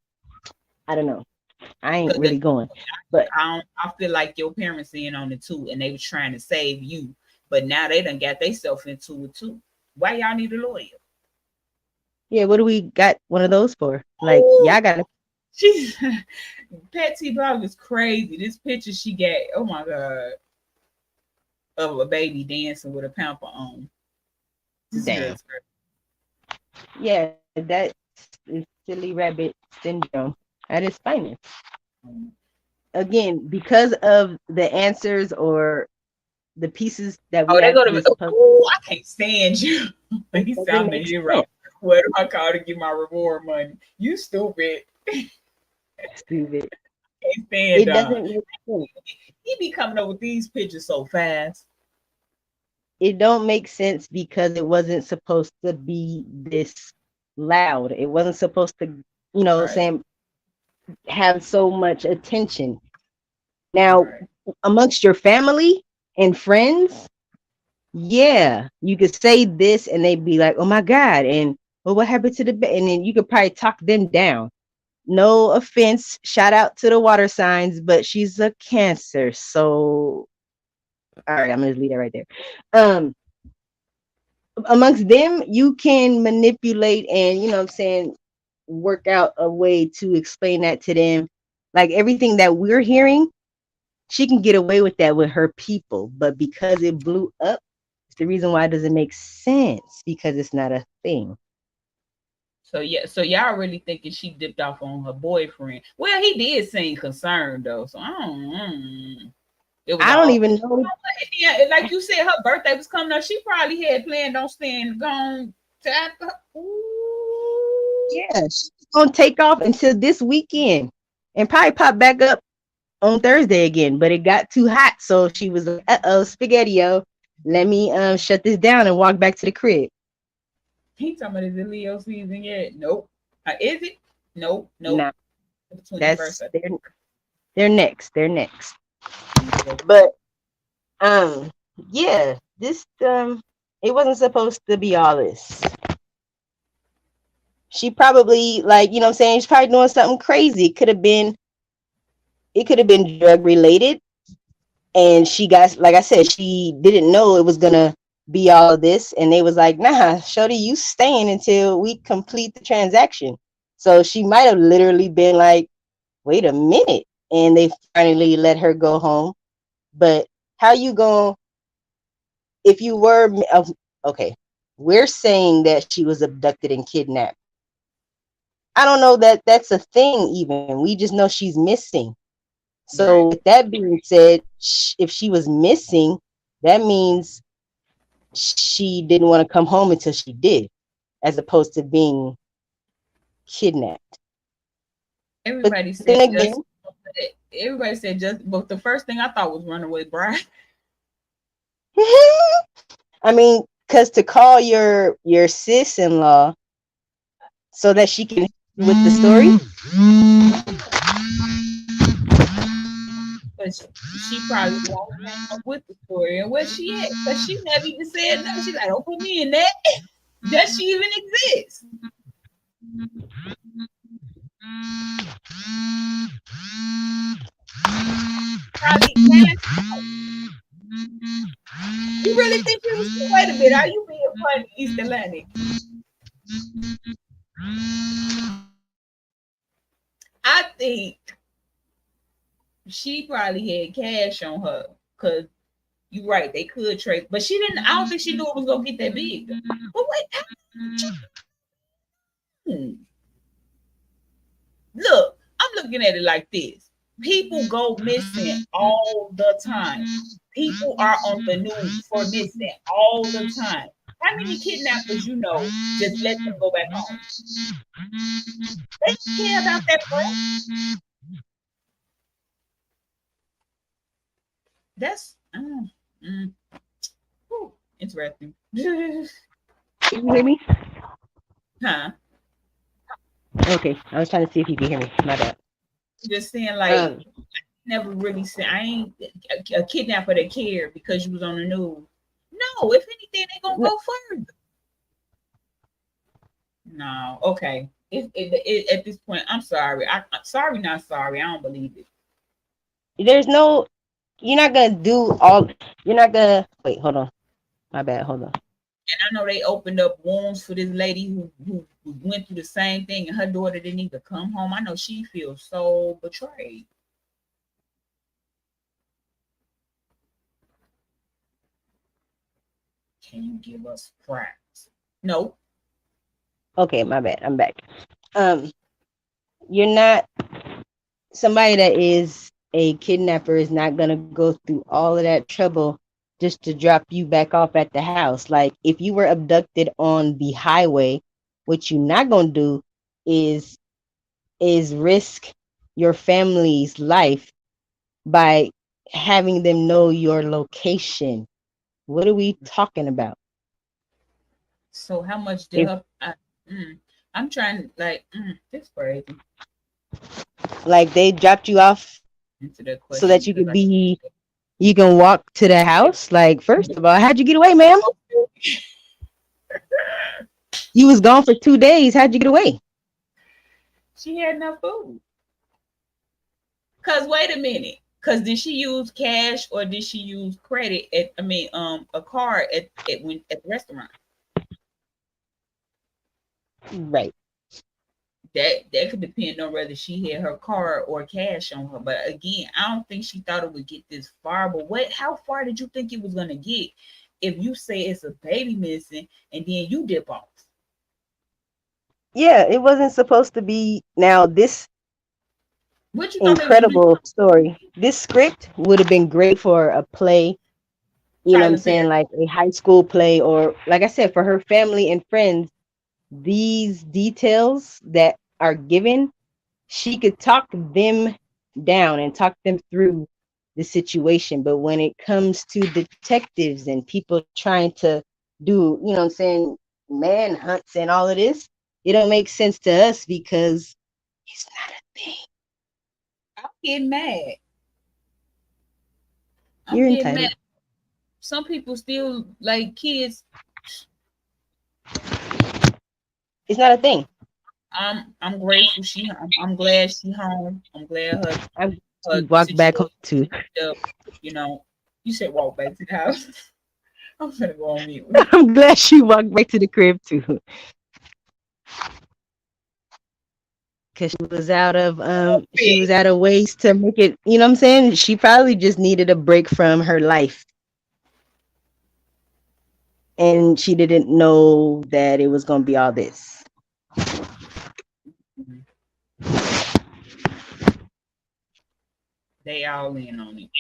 I don't know. I ain't really going. But I feel like your parents in on it too, and they was trying to save you. But now they done got themselves into it too. Why y'all need a lawyer? Yeah, what do we got one of those for? Like, y'all gotta. She's Patsy Bob is crazy. This picture she got, oh my god, of a baby dancing with a pamper on. Damn. Yeah, that is silly rabbit syndrome at its finest. Again, because of the answers or the pieces that we they go to I can't stand you. He sound a hero. What do I call to get my reward money? You stupid. Stupid. Can't stand it doesn't make sense. He be coming up with these pictures so fast. It don't make sense because it wasn't supposed to be this loud. It wasn't supposed to, saying have so much attention. Now, amongst your family and friends, yeah, you could say this and they'd be like, oh my God, and well, what happened to the baby? And then you could probably talk them down. No offense, shout out to the water signs, but she's a Cancer. So, all right, I'm gonna just leave that right there. Amongst them, you can manipulate and, work out a way to explain that to them. Like everything that we're hearing, she can get away with that with her people. But because it blew up, it's the reason why it doesn't make sense because it's not a thing. So y'all really thinking she dipped off on her boyfriend? Well, he did seem concerned though, so I don't even know. Yeah, like you said, her birthday was coming up. She probably had planned on staying gone to after. Yeah, she's gonna take off until this weekend and probably pop back up on Thursday again. But it got too hot, so she was like, spaghetti-o. Let me shut this down and walk back to the crib. He talking about is it Leo season yet? Nope. Is it? Nope. Nah, that's they're next. They're next. But yeah, this it wasn't supposed to be all this. She probably she's probably doing something crazy. It could have been drug related. And she got, like I said, she didn't know it was gonna be all of this, and they was like, nah, shorty, you staying until we complete the transaction. So she might have literally been like, wait a minute, and they finally let her go home. But how you going, if you were, okay, we're saying that she was abducted and kidnapped. I don't know that that's a thing even. We just know she's missing. So with that being said, if she was missing, that means she didn't want to come home until she did, as opposed to being kidnapped. Everybody said but the first thing I thought was Runaway Bride. I mean, because to call your sis-in-law so that she can with the story. But she probably won't with the story and where she at, because she never even said nothing. She's like, don't put me in that. Does she even exist? You really think you was? Wait a minute. Are you being funny, East Atlantic? I think she probably had cash on her because you're right. They could trade, but she didn't. I don't think she knew it was gonna get that big. But wait, look, I'm looking at it like this. People go missing all the time. People are on the news for missing all the time. How many kidnappers you know just let them go back home? They care about that, bro. That's interesting. Can you hear me? Huh? Okay, I was trying to see if you can hear me. My bad. Just saying, like, never really said I ain't a kidnapper that cared because you was on the news. No, if anything, they gonna go further. No, okay. At this point, I'm sorry. I'm sorry, not sorry. I don't believe it. There's no. You're not gonna do all. You're not gonna wait. Hold on. My bad. Hold on. And I know they opened up wounds for this lady who went through the same thing, and her daughter didn't even come home. I know she feels so betrayed. Can you give us facts? No. Okay, my bad. I'm back. You're not somebody that is a kidnapper is not gonna go through all of that trouble just to drop you back off at the house. Like if you were abducted on the highway, what you're not gonna do is risk your family's life by having them know your location. What are we talking about? So how much did her? I'm trying like this crazy. Like they dropped you off so that you could be, you can walk to the house. Like first of all, how'd you get away, ma'am? You was gone for 2 days. How'd you get away? She had enough food. Cause wait a minute. Cause did she use cash or did she use credit at? I mean, a card at the restaurant. Right. That could depend on whether she had her card or cash on her. But again, I don't think she thought it would get this far. But how far did you think it was gonna get if you say it's a baby missing and then you dip off? Yeah, it wasn't supposed to be. Now this incredible story. This script would have been great for a play. You know what I'm saying? Like a high school play, or like I said, for her family and friends. These details that are given, she could talk them down and talk them through the situation. But when it comes to detectives and people trying to do, you know what I'm saying, manhunts and all of this, it don't make sense to us because it's not a thing. I'm getting mad. You're entitled. Mad. Some people still like kids. It's not a thing. I'm grateful I'm glad she home. I'm glad her walk back home too. You know, you said walk back to the house. I'm gonna go on mute. I'm glad she walked back to the crib too. Cause she was out of ways to make it, you know what I'm saying? She probably just needed a break from her life. And she didn't know that it was gonna be all this. They all in on it.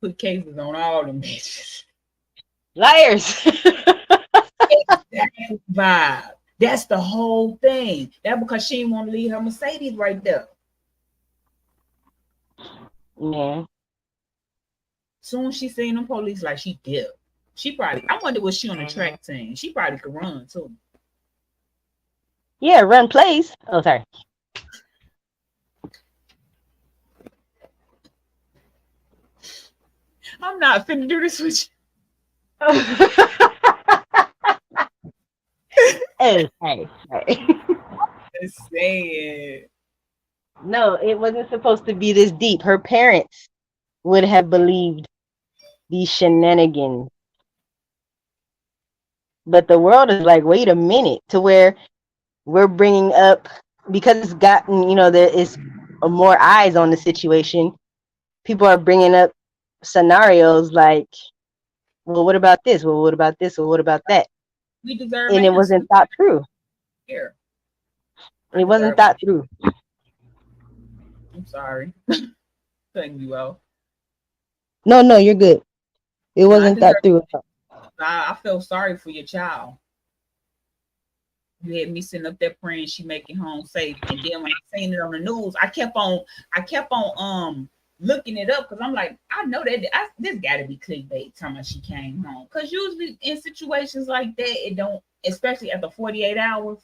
Put cases on all them bitches. Liars. Vibe. That's the whole thing. That because she didn't want to leave her Mercedes right there. Yeah. Soon as she seen them police, like she dipped. She probably, I wonder was she on the track team? She probably could run too. Yeah, run plays. Oh, sorry. I'm not finna do this with you. Hey. Just saying. No, it wasn't supposed to be this deep. Her parents would have believed these shenanigans. But the world is like, wait a minute, to where we're bringing up, because it's gotten, there is more eyes on the situation. People are bringing up scenarios like, well, what about this? Well, what about this? Well, what about that? We deserve And it answers wasn't thought through. here. It wasn't thought through. I'm sorry. Cutting you out. No, you're good. It wasn't thought through. I feel sorry for your child. You had me sitting up there praying she make it home safe. And then when I seen it on the news, I kept on looking it up because I'm like, I know that this gotta be clickbait talking about she came home. Because usually in situations like that, it don't, especially after 48 hours.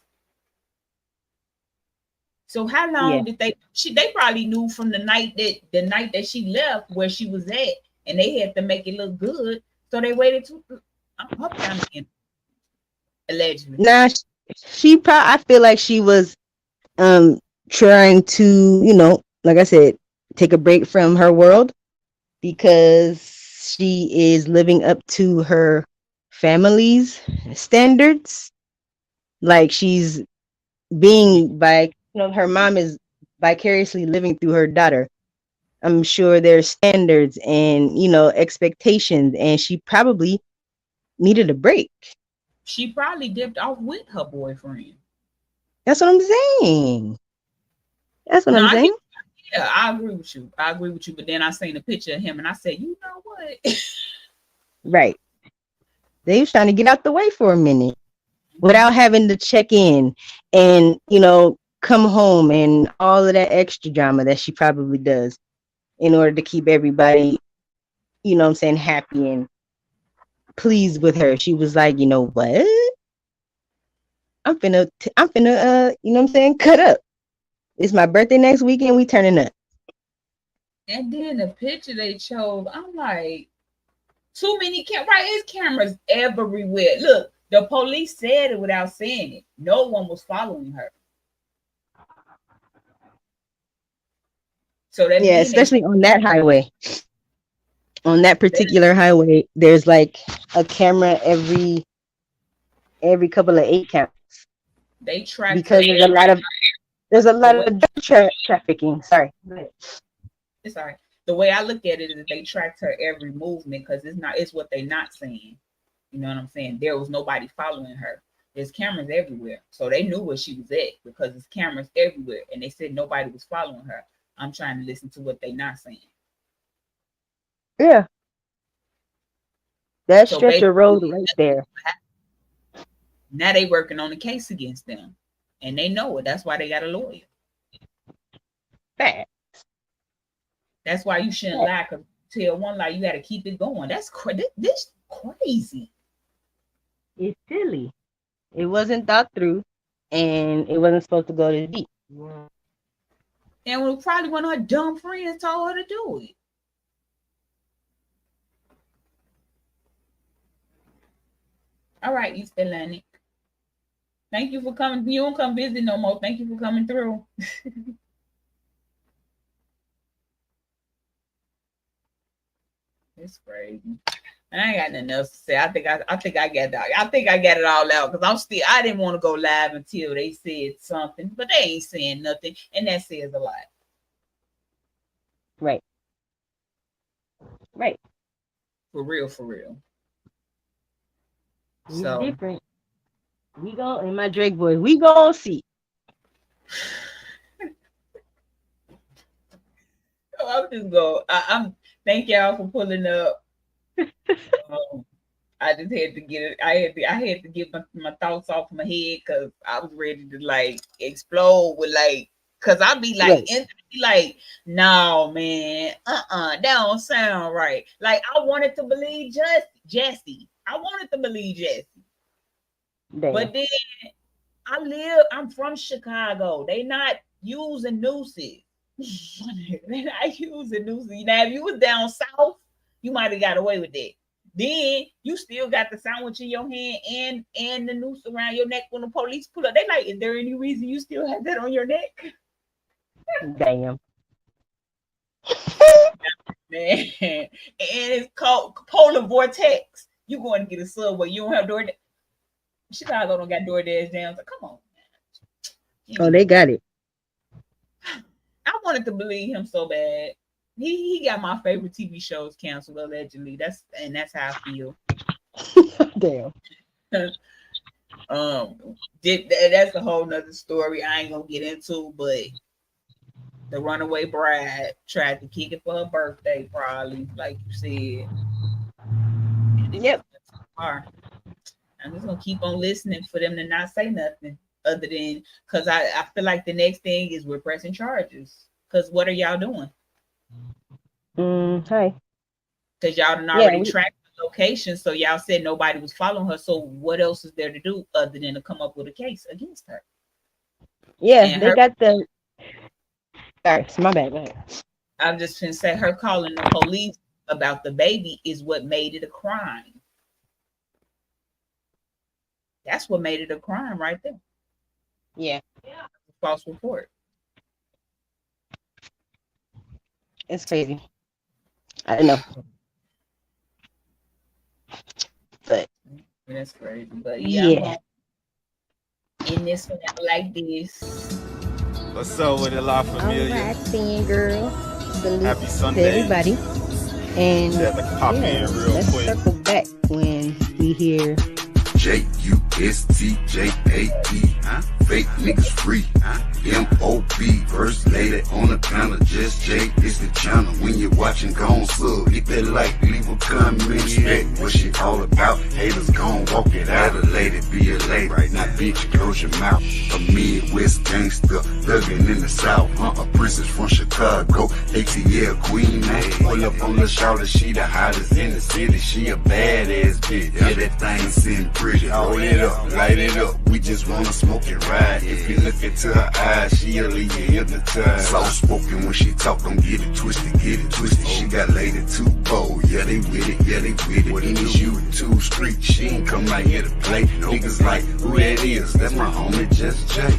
So how long did they probably knew from the night that she left where she was at, and they had to make it look good. So they waited to up down again. Allegedly. Nah, I feel like she was trying to, like I said, take a break from her world because she is living up to her family's standards. Like she's being her mom is vicariously living through her daughter. I'm sure there's standards and, expectations, and she probably needed a break. She probably dipped off with her boyfriend. That's what I'm saying. I'm saying. I agree with you. But then I seen a picture of him and I said, you know what? Right. They was trying to get out the way for a minute without having to check in and, come home and all of that extra drama that she probably does in order to keep everybody, happy and pleased with her. She was like, you know what? I'm finna, cut up. It's my birthday next weekend. We turning up. And then the picture they chose, I'm like, too many it's cameras everywhere. Look, the police said it without saying it. No one was following her. So that especially on that highway. On that particular highway, there's like a camera every couple of 8 counts. They track because there's a lot of trafficking. Sorry. It's all right. The way I look at it is they tracked her every movement because it's what they're not saying. You know what I'm saying? There was nobody following her. There's cameras everywhere. So they knew where she was at because there's cameras everywhere. And they said nobody was following her. I'm trying to listen to what they're not saying. Yeah. That stretch of road right there. Now they working on a case against them. And they know it. That's why they got a lawyer. Facts. That's why you shouldn't lie. Because tell one lie, you got to keep it going. That's this crazy. It's silly. It wasn't thought through, and it wasn't supposed to go this deep. And it was probably one of her dumb friends told her to do it. All right, East Atlantic. Thank you for coming. You don't come visit no more. Thank you for coming through. It's crazy. I ain't got nothing else to say. I think I got it all out because I didn't want to go live until they said something, but they ain't saying nothing, and that says a lot. Right. Right. For real. It's different. We go in my Drake boys. We gonna see. I'm just go. I'm thank y'all for pulling up. I just had to get it. I had to get my thoughts off my head because I was ready to like explode with like. Cause I be like, no, man, that don't sound right. Like I wanted to believe Jesse. Damn. But then I'm from Chicago. They not using nooses. They not using nooses. Now, if you was down south, you might have got away with that. Then you still got the sandwich in your hand and the noose around your neck when the police pull up. They like, is there any reason you still have that on your neck? Damn. Man, and it's called polar vortex. You going to get a subway? You don't have DoorDash. Chicago don't got DoorDash down. So come on. Oh, they got it. I wanted to believe him so bad. He got my favorite TV shows canceled allegedly. That's how I feel. Damn. That's a whole nother story I ain't gonna get into, but the runaway bride tried to kick it for her birthday, probably, like you said. Yep. I'm just gonna keep on listening for them to not say nothing other than because I feel like the next thing is we're pressing charges. Because what are y'all doing? Hi. Because y'all done already tracked the location, so y'all said nobody was following her. So what else is there to do other than to come up with a case against her? Yeah, and they got the. Sorry, it's my bad. Go ahead. I'm just gonna say her calling the police about the baby is what made it a crime. That's what made it a crime right there. Yeah. False report. It's crazy. I don't know. But that's crazy. But yeah. In this one like this. What's up with it, La Familia? All right, then, girl. Happy Sunday, to everybody. And pop in real let's quick. Circle back when we hear J-U-S-T-J-A-E, fake niggas free, M-O-B, first lady on the panel, just J is the channel. When you're watching, gon' sub, hit that like, leave a comment, respect what she all about. Haters gon' walk it out, a lady be a lady, right now bitch, close your mouth. A Midwest gangster, thuggin' in the South, a princess from Chicago, ATL queen, pull up on the shoulder, she the hottest in the city, she a badass bitch, yeah, that thing sitting pretty, hold it up, light it up, we just wanna smoke and ride. If you look into her eyes, she'll leave you hypnotized. Soft spoken when she talk, don't get it twisted, She got lady too bold, yeah they with it, What it is you too street, she ain't come out here to play. Niggas like, who that is? That's my homie, just Jay.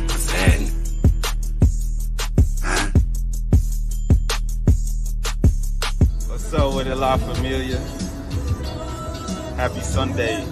What's up with it, La Familia? Happy Sunday.